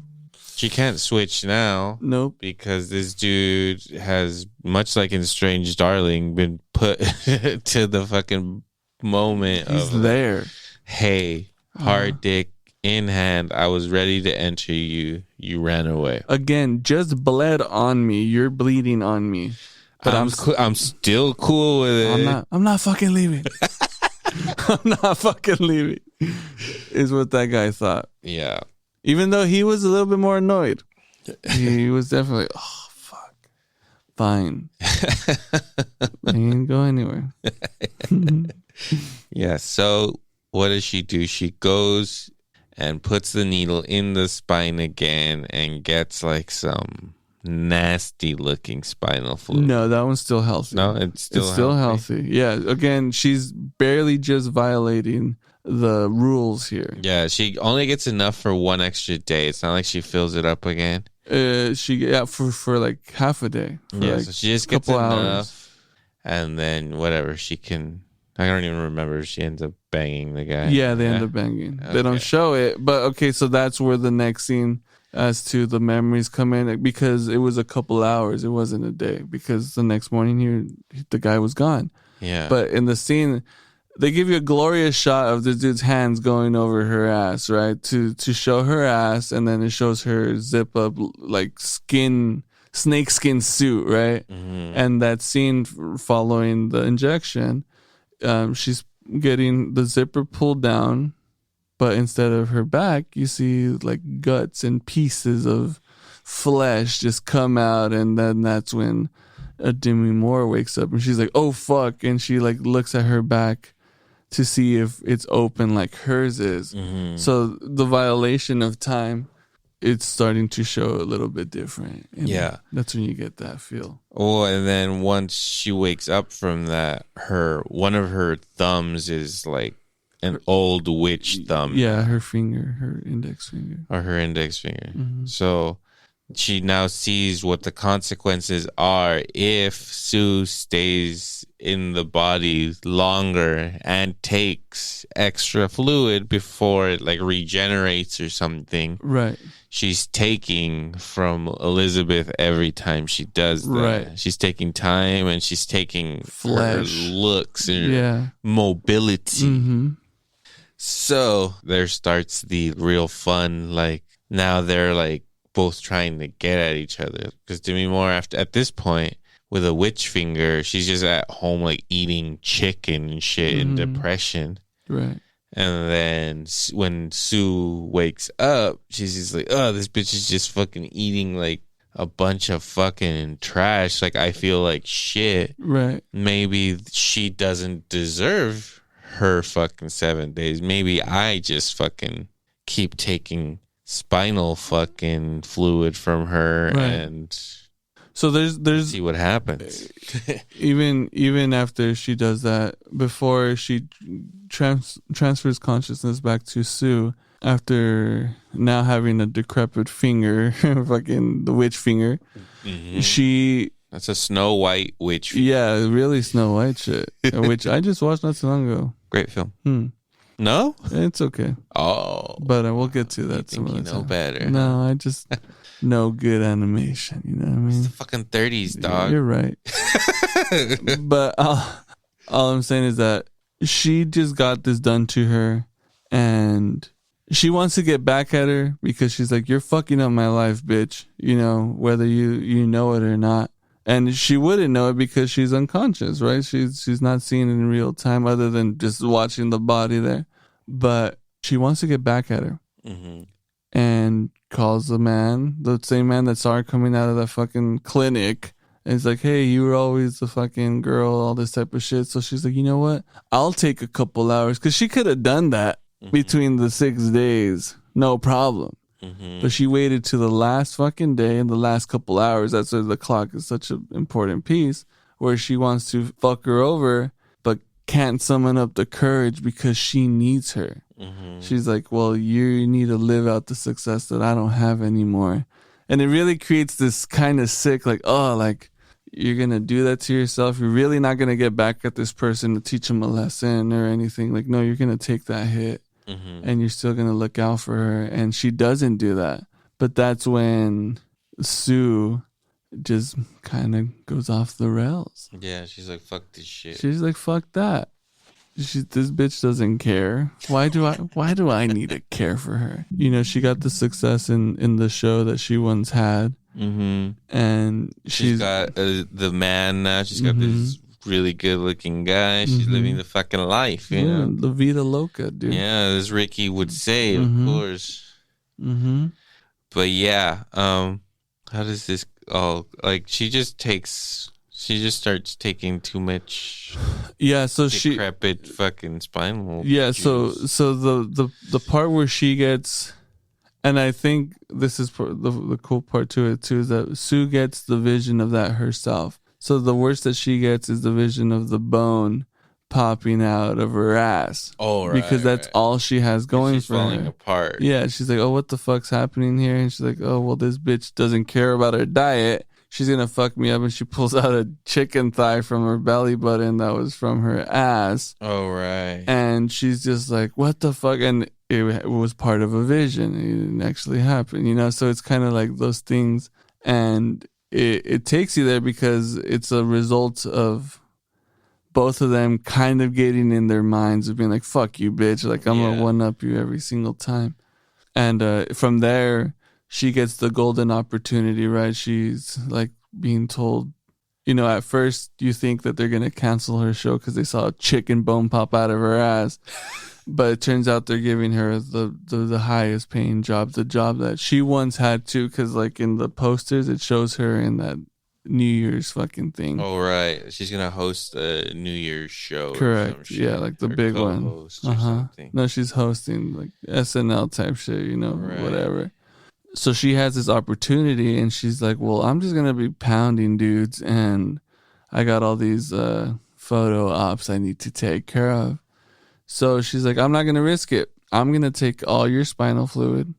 She can't switch now. Nope. Because this dude has, much like in Strange Darling, been put to the fucking moment. He's there. Hey, hard dick in hand, I was ready to enter you. You ran away. Again, just bled on me. You're bleeding on me. But I'm still cool with it. I'm not fucking leaving. I'm not fucking leaving. Is what that guy thought. Yeah. Even though he was a little bit more annoyed. He was definitely, oh fuck. Fine. I ain't go anywhere. Yeah, so what does she do? She goes and puts the needle in the spine again and gets like some nasty looking spinal fluid. No, that one's still healthy. No, it's still healthy. Yeah, again, she's barely just violating the rules here. Yeah, she only gets enough for one extra day. It's not like she fills it up again. For like half a day. Yeah, like so she just gets enough, and then whatever she can. I don't even remember. She ends up banging the guy. Yeah, they end up banging. Okay. They don't show it, but okay. So that's where the next scene, as to the memories, come in, because it was a couple hours. It wasn't a day, because the next morning the guy was gone. Yeah. But in the scene, they give you a glorious shot of this dude's hands going over her ass, right? To show her ass, and then it shows her zip up like snakeskin suit, right? And that scene following the injection. She's getting the zipper pulled down, but instead of her back, you see like guts and pieces of flesh just come out, and then that's when Demi Moore wakes up and she's like, "Oh fuck!" and she like looks at her back to see if it's open like hers is. So the violation of time, it's starting to show a little bit different. And that's when you get that feel. Oh, and then once she wakes up from that, one of her thumbs is like an old witch thumb. Yeah, her index finger. Or her index finger. So she now sees what the consequences are if Sue stays in the body longer and takes extra fluid before it like regenerates or something. Right. She's taking from Elizabeth every time she does that. Right. She's taking time and she's taking Flesh. her looks and mobility. Mm-hmm. So there starts the real fun. Like now they're like both trying to get at each other because Demi Moore at this point with a witch finger, she's just at home like eating chicken and shit in depression. Right. And then when Sue wakes up, she's just like, oh, this bitch is just fucking eating like a bunch of fucking trash. Like, I feel like shit. Right. Maybe she doesn't deserve her fucking 7 days. Maybe I just fucking keep taking spinal fucking fluid from her and so there's see what happens. even after she does that, before she transfers consciousness back to Sue, after now having a decrepit finger, fucking the witch finger, That's a Snow White witch finger. Yeah, really Snow White shit, which I just watched not so long ago. Great film. No? It's okay. Oh. But we'll get to that some other time. Better. No, I just know good animation. You know what I mean? It's the fucking 30s, dog. You're right. But all I'm saying is that she just got this done to her, and she wants to get back at her because she's like, you're fucking up my life, bitch. You know, whether you know it or not. And she wouldn't know it because she's unconscious, right? She's not seeing it in real time other than just watching the body there. But she wants to get back at her. And calls the same man that saw her coming out of that fucking clinic. And he's like, hey, you were always the fucking girl, all this type of shit. So she's like, you know what? I'll take a couple hours. Because she could have done that between the 6 days. No problem. But she waited to the last fucking day and the last couple hours. That's why the clock is such an important piece, where she wants to fuck her over, but can't summon up the courage because she needs her. She's like, well, you need to live out the success that I don't have anymore. And it really creates this kind of sick, like, oh, like, you're going to do that to yourself. You're really not going to get back at this person to teach them a lesson or anything. Like, no, you're going to take that hit. And you're still going to look out for her. And she doesn't do that. But that's when Sue just kind of goes off the rails. Yeah, she's like, fuck this shit. She's like, fuck that. This bitch doesn't care. Why do I need to care for her? You know, she got the success in the show that she once had. And she's got the man now. She's got this really good looking guy. She's living the fucking life, you know? La vida loca, dude. Yeah, as Ricky would say, of course. But yeah, how does this like she just starts taking too much so decrepit fucking spinal juice. so the part where she gets, and I think this is the cool part to it too, is that Sue gets the vision of that herself. So the worst that she gets is the vision of the bone popping out of her ass. Oh, right. Because that's all she has going she's for falling her. apart. Yeah, she's like, oh, what the fuck's happening here? And she's like, oh, well, this bitch doesn't care about her diet. She's going to fuck me up. And she pulls out a chicken thigh from her belly button that was from her ass. Oh, right. And she's just like, what the fuck? And it was part of a vision. It didn't actually happen, you know? So it's kind of like those things. And it takes you there because it's a result of both of them kind of getting in their minds of being like, fuck you, bitch. Like, I'm going to one-up you every single time. And from there, she gets the golden opportunity, right? She's like being told, you know, at first you think that they're going to cancel her show because they saw a chicken bone pop out of her ass. But it turns out they're giving her the highest paying job, the job that she once had to, because like in the posters, it shows her in that New Year's fucking thing. Oh, right. She's going to host a New Year's show. Correct. Yeah, like the big one. No, she's hosting like SNL type shit, you know, whatever. So she has this opportunity and she's like, well, I'm just going to be pounding dudes and I got all these photo ops I need to take care of. So she's like, I'm not going to risk it. I'm going to take all your spinal fluid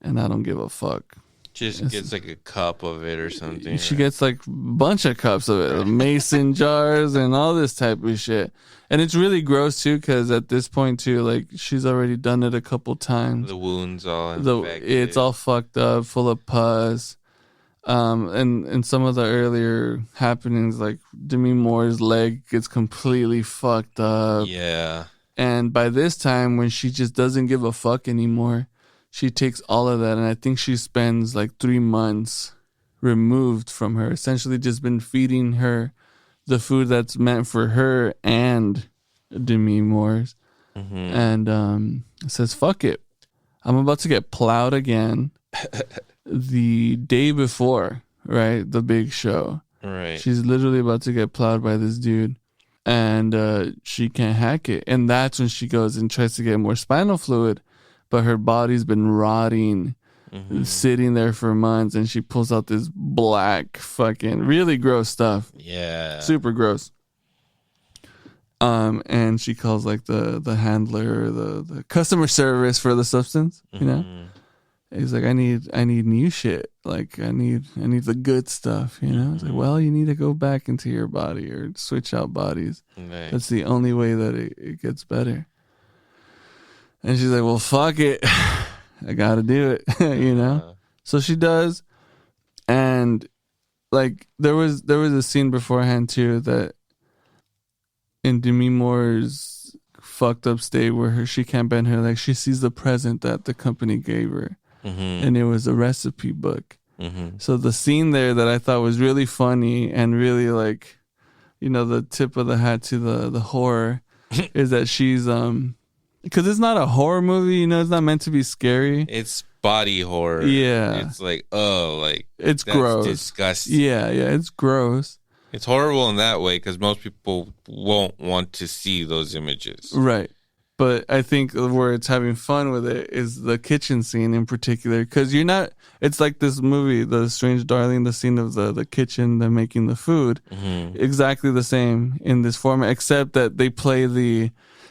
and I don't give a fuck. Just gets like a cup of it or something. She right? gets like a bunch of cups of it, mason jars and all this type of shit. And it's really gross too, because at this point too, like she's already done it a couple times. The wounds all infected. It's all fucked up, full of pus. And some of the earlier happenings, like Demi Moore's leg gets completely fucked up. Yeah. And by this time, when she just doesn't give a fuck anymore, she takes all of that, and I think she spends like 3 months removed from her, essentially just been feeding her the food that's meant for her and Demi Moore's. And says, fuck it. I'm about to get plowed again the day before, right? The big show. Right. She's literally about to get plowed by this dude. And she can't hack it. And that's when she goes and tries to get more spinal fluid. But her body's been rotting, sitting there for months. And she pulls out this black fucking really gross stuff. Yeah. Super gross. And she calls like the handler, the customer service for the substance, you know? He's like, I need new shit. Like I need the good stuff, you know? It's like, well, you need to go back into your body or switch out bodies. Right. That's the only way that it gets better. And she's like, well, fuck it. I gotta do it, you know? So she does. And like there was a scene beforehand too that in Demi Moore's fucked up state where she can't bend her leg, she sees the present that the company gave her. And it was a recipe book. So the scene there that I thought was really funny and really like, you know, the tip of the hat to the horror is that she's because it's not a horror movie, you know, it's not meant to be scary. It's body horror. Yeah. It's like, it's that's gross. Disgusting. Yeah, it's gross. It's horrible in that way because most people won't want to see those images. Right. But I think where it's having fun with it is the kitchen scene in particular. Because it's like this movie, The Strange Darling, the scene of the kitchen, them making the food. Exactly the same in this format, except that they play the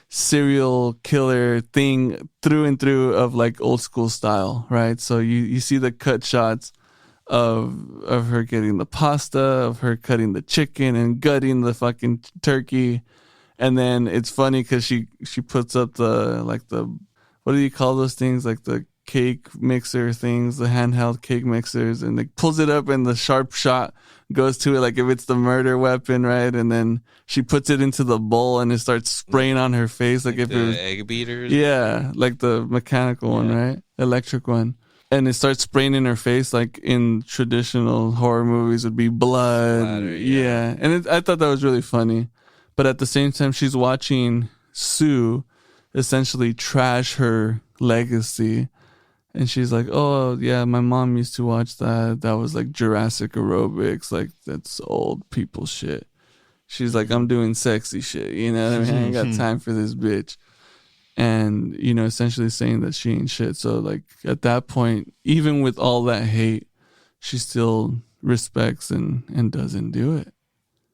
serial killer thing through and through of like old school style, right? So you see the cut shots of her getting the pasta, of her cutting the chicken and gutting the fucking turkey. And then it's funny because she puts up the what do you call those things, like the cake mixer things, the handheld cake mixers, and like pulls it up and the sharp shot goes to it like if it's the murder weapon, right? And then she puts it into the bowl and it starts spraying on her face like if the it was egg beaters. Yeah, like the mechanical one, right? Electric one. And it starts spraying in her face like in traditional horror movies would be blood. Splatter, yeah. And I thought that was really funny. But at the same time, she's watching Sue essentially trash her legacy. And she's like, oh, yeah, my mom used to watch that. That was like Jurassic aerobics. Like, that's old people shit. She's like, I'm doing sexy shit. You know what I mean? I ain't got time for this bitch. And, you know, essentially saying that she ain't shit. So, like, at that point, even with all that hate, she still respects and doesn't do it.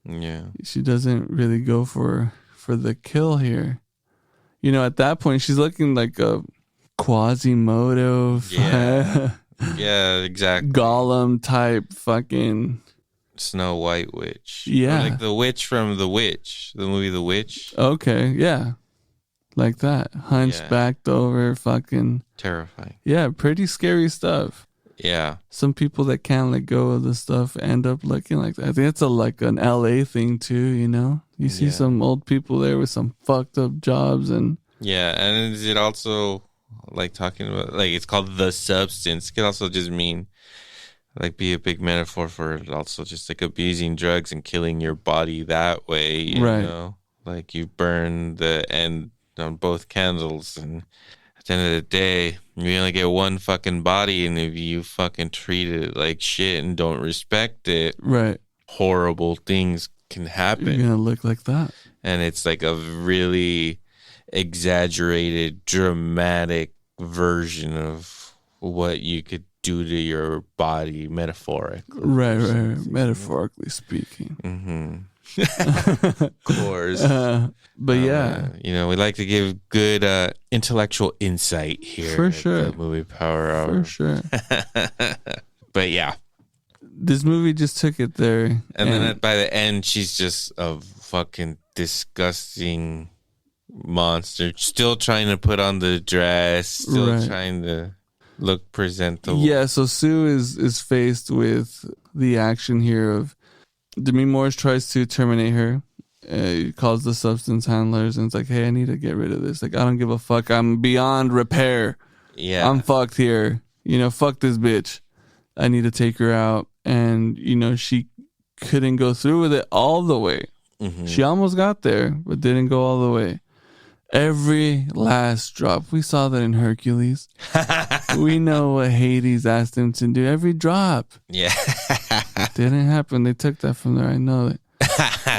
Yeah. She doesn't really go for the kill here. You know, at that point, she's looking like a Quasimodo, Yeah, exactly. Gollum type fucking Snow White witch. Yeah. Or like the witch from The Witch, the movie The Witch. Okay, yeah. Like that. Hunchbacked over, fucking. Terrifying. Yeah, pretty scary stuff. Yeah. Some people that can't let go of the stuff end up looking like that. I think it's like an LA thing too, you know? You see some old people there with some fucked up jobs and. Yeah, and is it also like talking about, like, it's called The Substance. It could also just mean, like, be a big metaphor for also just like abusing drugs and killing your body that way, you know? Like, you burn the end on both candles, and at the end of the day, you only get one fucking body, and if you fucking treat it like shit and don't respect it, horrible things can happen. You're gonna look like that. And it's like a really exaggerated, dramatic version of what you could do to your body metaphorically. Right. Metaphorically speaking. Of course. But yeah. You know, we like to give good intellectual insight here. For at sure. the Movie Power Hour. For sure. But yeah. This movie just took it there. And then by the end, she's just a fucking disgusting monster. Still trying to put on the dress. Still trying to look presentable. Yeah, so Sue is faced with the action here of Demi Moore tries to terminate her. He calls the substance handlers and it's like, hey, I need to get rid of this. Like, I don't give a fuck. I'm beyond repair. Yeah. I'm fucked here. Fuck this bitch. I need to take her out. And, she couldn't go through with it all the way. Mm-hmm. She almost got there, but didn't go all the way. Every last drop. We saw that in Hercules. We know what Hades asked him to do. Every drop. Yeah. Didn't happen. They took that from there. I know it.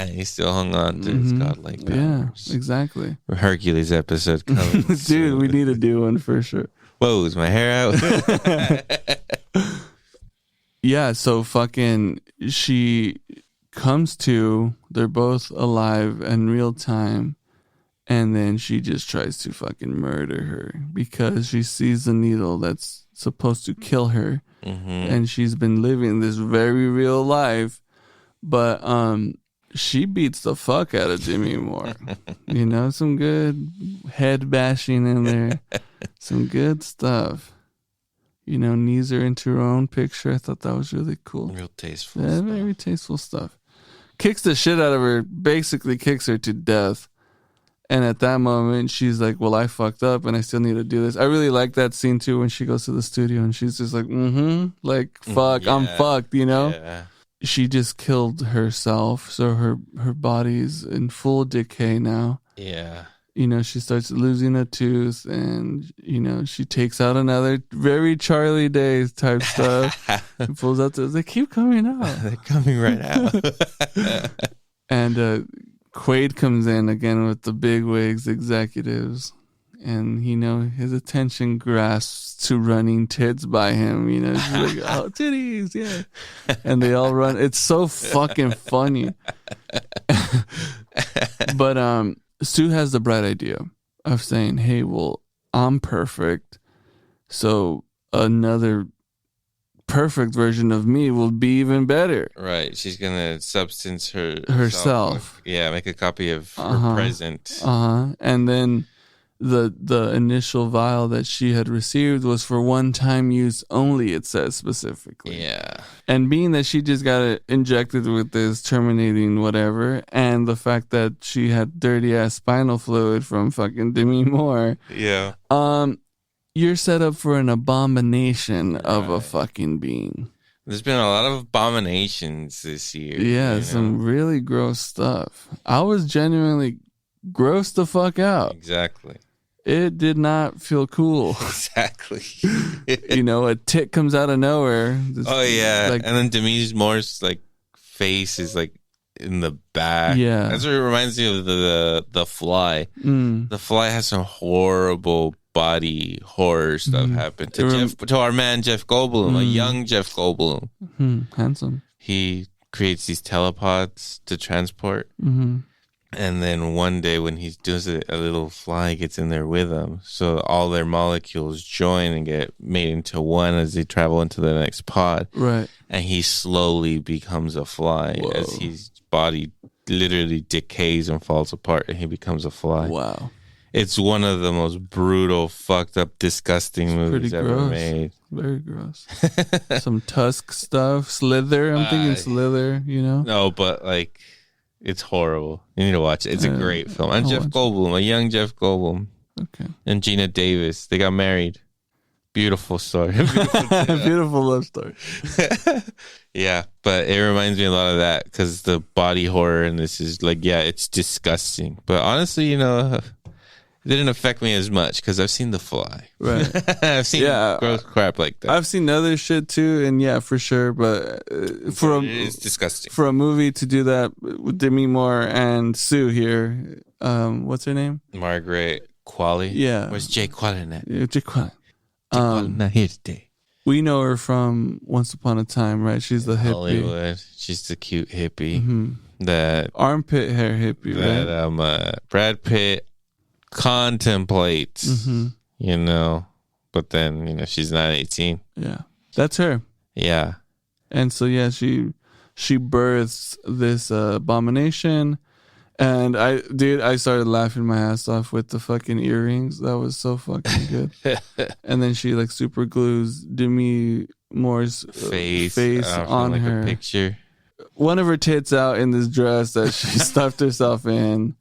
He still hung on to his godlike powers. Yeah, exactly. Hercules episode coming. Dude, we need to do one for sure. Whoa, is my hair out? Yeah, so fucking she comes to, they're both alive in real time, and then she just tries to fucking murder her because she sees the needle that's supposed to kill her, and she's been living this very real life, but she beats the fuck out of Demi Moore. Some good head bashing in there, some good stuff. Knees her into her own picture. I thought that was really cool. Real tasteful stuff. Very tasteful stuff. Kicks the shit out of her, basically kicks her to death. And at that moment, she's like, well, I fucked up and I still need to do this. I really like that scene too when she goes to the studio and she's just like, fuck, I'm fucked, Yeah. She just killed herself. So her body's in full decay now. Yeah. She starts losing a tooth and, she takes out another very Charlie Day type stuff. Pulls out those. They keep coming out. They're coming right out. And Quaid comes in again with the big wigs executives. And, his attention grasps to running tits by him. She's like, oh, titties, yeah. And they all run. It's so fucking funny. But, Sue has the bright idea of saying, hey, well, I'm perfect. So another perfect version of me will be even better. Right. She's going to substance herself. Yeah, make a copy of her present. And then the initial vial that she had received was for one-time use only, it says specifically. Yeah. And being that she just got it injected with this terminating whatever, and the fact that she had dirty-ass spinal fluid from fucking Demi Moore. Yeah. You're set up for an abomination of a fucking being. There's been a lot of abominations this year. Yeah, some really gross stuff. I was genuinely grossed the fuck out. Exactly. It did not feel cool. Exactly. A tit comes out of nowhere. Oh yeah, and then Demi Moore's face is in the back. Yeah, that's what it reminds me of the Fly. The Fly has some horrible body horror stuff happen to our man Jeff Goldblum, a young Jeff Goldblum. Handsome. He creates these telepods to transport. And then one day when he does it, a little fly gets in there with him. So all their molecules join and get made into one as they travel into the next pod. Right. And he slowly becomes a fly. Whoa. As his body literally decays and falls apart and he becomes a fly. Wow. It's one of the most brutal, fucked up, disgusting movies ever made. Very gross. Some Tusk stuff. Slither. I'm thinking Slither, No, but it's horrible. You need to watch it. It's a great film. And Jeff Goldblum, a young Jeff Goldblum. Okay. And Gina Davis. They got married. Beautiful story. Beautiful love story. Yeah, but it reminds me a lot of that because the body horror in this is it's disgusting. But honestly, it didn't affect me as much because I've seen The Fly. Right. I've seen gross crap like that. I've seen other shit too, and yeah, for sure. But it's disgusting for a movie to do that with Demi Moore and Sue here. What's her name? Margaret Qualley. Yeah. Where's Jay Qualley at? Yeah, Jay Qualley. Not here today. We know her from Once Upon a Time, right? She's the hippie. Hollywood. She's the cute hippie. That armpit hair hippie, right? That Brad Pitt contemplates, but then, she's not 18. Yeah. That's her. Yeah. And so yeah, she births this abomination, and I started laughing my ass off with the fucking earrings. That was so fucking good. And then she like super glues Demi Moore's face on like her a picture. One of her tits out in this dress that she stuffed herself in.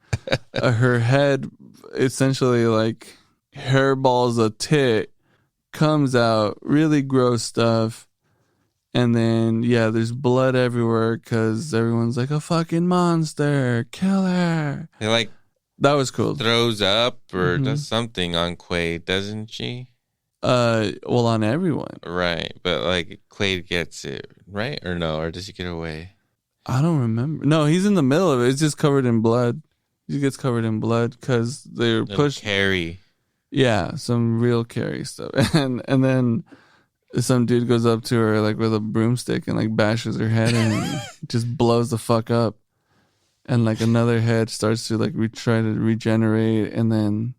Her head, essentially like hairballs a tit, comes out. Really gross stuff. And then, yeah, there's blood everywhere because everyone's like, a fucking monster, kill her. It like that was cool. Throws up or does something on Quaid, doesn't she? Well, on everyone. Right, but like Quaid gets it, right? Or no, or does he get away? I don't remember. No, he's in the middle of it. It's just covered in blood. He gets covered in blood because they're pushed. Carry. Yeah, some real Carrie stuff. And then some dude goes up to her like with a broomstick and like bashes her head and just blows the fuck up. And like another head starts to like try to regenerate, and then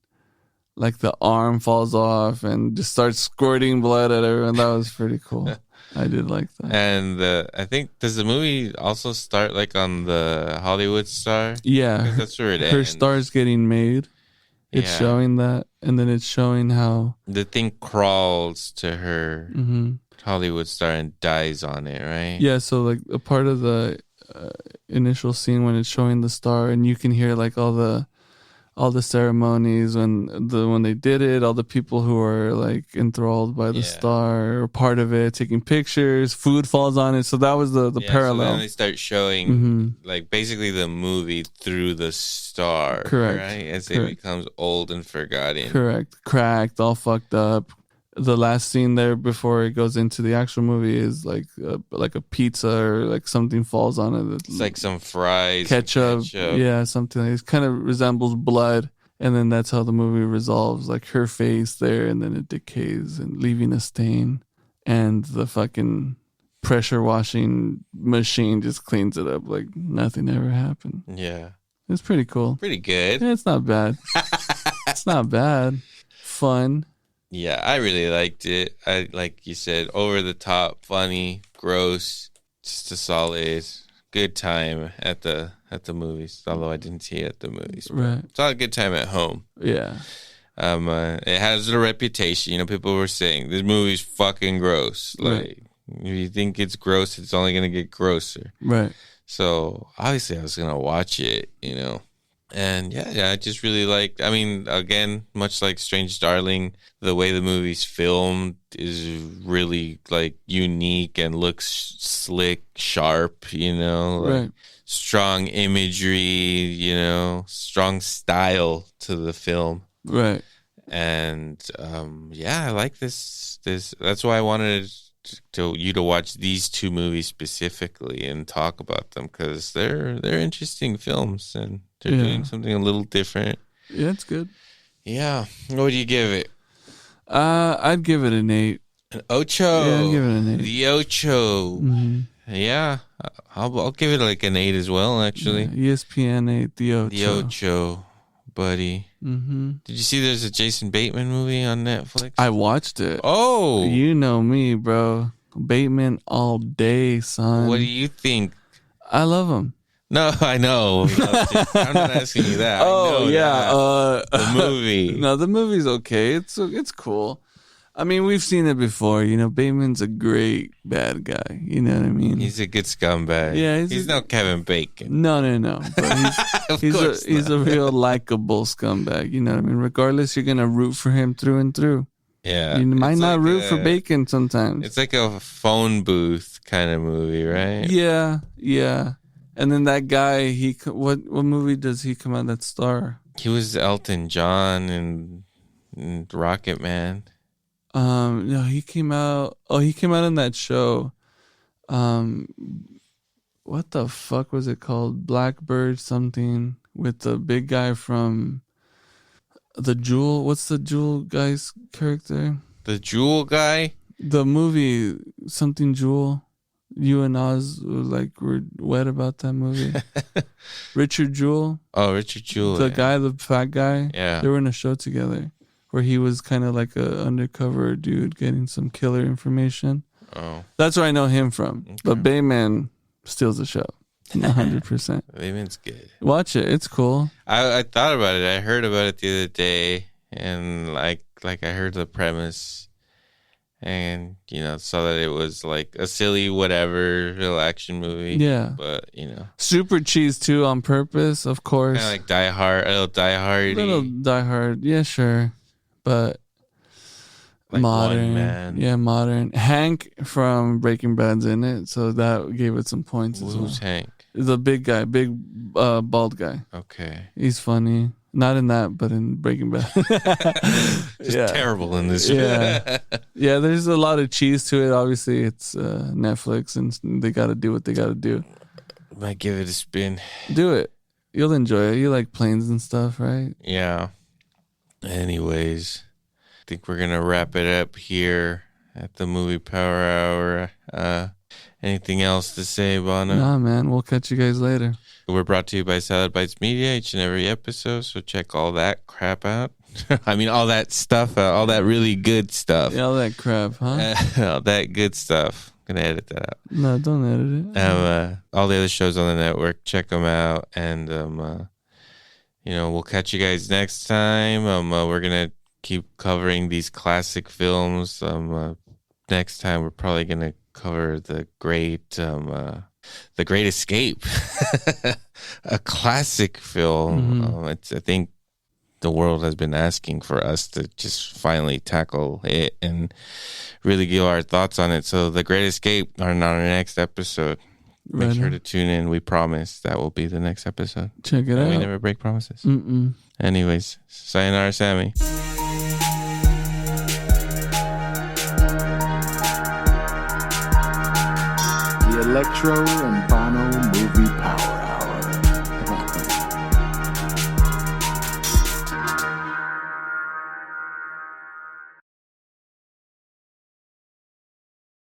like the arm falls off and just starts squirting blood at everyone. That was pretty cool. I did like that. And I think, does the movie also start like on the Hollywood star? Yeah. That's where it ends. Her star's getting made. It's showing that, and then it's showing how the thing crawls to her Hollywood star and dies on it, right? Yeah, so like a part of the initial scene when it's showing the star, and you can hear like all the ceremonies when they did it, all the people who are like enthralled by the star or part of it, taking pictures, food falls on it. So that was the parallel. So then they start showing like basically the movie through the star. Correct. Right? As it becomes old and forgotten. Correct. Cracked, all fucked up. The last scene there before it goes into the actual movie is like a pizza or like something falls on it. It's like some fries, ketchup. Yeah, something. It kind of resembles blood, and then that's how the movie resolves. Like her face there, and then it decays and leaving a stain, and the fucking pressure washing machine just cleans it up like nothing ever happened. Yeah, it's pretty cool. Pretty good. Yeah, it's not bad. It's not bad. Fun. Yeah, I really liked it. I like you said, over the top, funny, gross, just a solid, good time at the movies. Although I didn't see it at the movies, right? It's all a good time at home. Yeah. It has a reputation. You know, people were saying this movie's fucking gross. Like, if you think it's gross, it's only gonna get grosser. Right. So obviously, I was gonna watch it. You know. And yeah, I just really liked, I mean, again, much like Strange Darling, the way the movie's filmed is really like unique and looks slick, sharp, you know, like strong imagery, you know, strong style to the film. Right. And I like this. That's why I wanted you to watch these two movies specifically and talk about them, because they're interesting films and they're doing something a little different. Yeah, it's good. Yeah. What do you give it? I'd give it an 8. An ocho. Yeah, I'd give it an 8. The ocho. Yeah, I'll give it like an 8 as well. Actually, ESPN 8. The ocho. The ocho, buddy. Did you see there's a Jason Bateman movie on Netflix? I watched it. Oh, you know me, bro. Bateman all day, son. What do you think? I love him. No, I know. I'm not asking you that. Oh, yeah. The movie. No, the movie's okay. It's cool. I mean, we've seen it before. You know, Bateman's a great bad guy. You know what I mean? He's a good scumbag. Yeah, he's no Kevin Bacon. No. But he's a real likable scumbag. You know what I mean? Regardless, you're gonna root for him through and through. Yeah, you might not root for Bacon sometimes. It's like a phone booth kind of movie, right? Yeah. And then that guy, what movie does he come out that star? He was Elton John and Rocket Man. No, he came out. Oh, he came out in that show. What the fuck was it called? Blackbird something with the big guy from The Jewel. What's the Jewel guy's character? The Jewel guy? The movie something Jewel. You and Oz were wet about that movie. Richard Jewell. Oh, Richard Jewell. The guy, the fat guy. Yeah. They were in a show together where he was kind of like a undercover dude getting some killer information. Oh, That's where I know him from. But Bayman steals the show. 100%. Bayman's good. Watch it. It's cool. I thought about it. I heard about it the other day, and like I heard the premise, and saw that it was like a silly whatever little action movie. Yeah. But Super cheese too on purpose, of course. kind of like Die Hard, a little Die Hard. Little Die Hard. Yeah, sure. But Like modern. One Man. Yeah, modern. Hank from Breaking Bad's in it, so that gave it some points as well. Who's Hank? The big guy, bald guy. Okay. He's funny. Not in that, but in Breaking Bad. Just terrible in this. Yeah. Yeah, there's a lot of cheese to it. Obviously, it's Netflix, and they got to do what they got to do. Might give it a spin. Do it. You'll enjoy it. You like planes and stuff, right? Yeah. Anyways, I think we're going to wrap it up here at the Movie Power Hour. Anything else to say, Bono? Nah, man. We'll catch you guys later. We're brought to you by Salad Bites Media each and every episode, so check all that crap out. I mean, all that stuff, all that really good stuff. Yeah, all that crap, huh? All that good stuff. I'm going to edit that out. No, don't edit it. All the other shows on the network, check them out. And, we'll catch you guys next time. We're going to keep covering these classic films. Next time, we're probably going to cover The Great Escape, a classic film. Mm-hmm. I think the world has been asking for us to just finally tackle it and really give our thoughts on it. So The Great Escape on our next episode. Make Right sure on. to tune in. We promise that will be the next episode. Check it out. We never break promises. Mm-mm. Anyways, sayonara, Sammy. The Electro and Bono Movie Power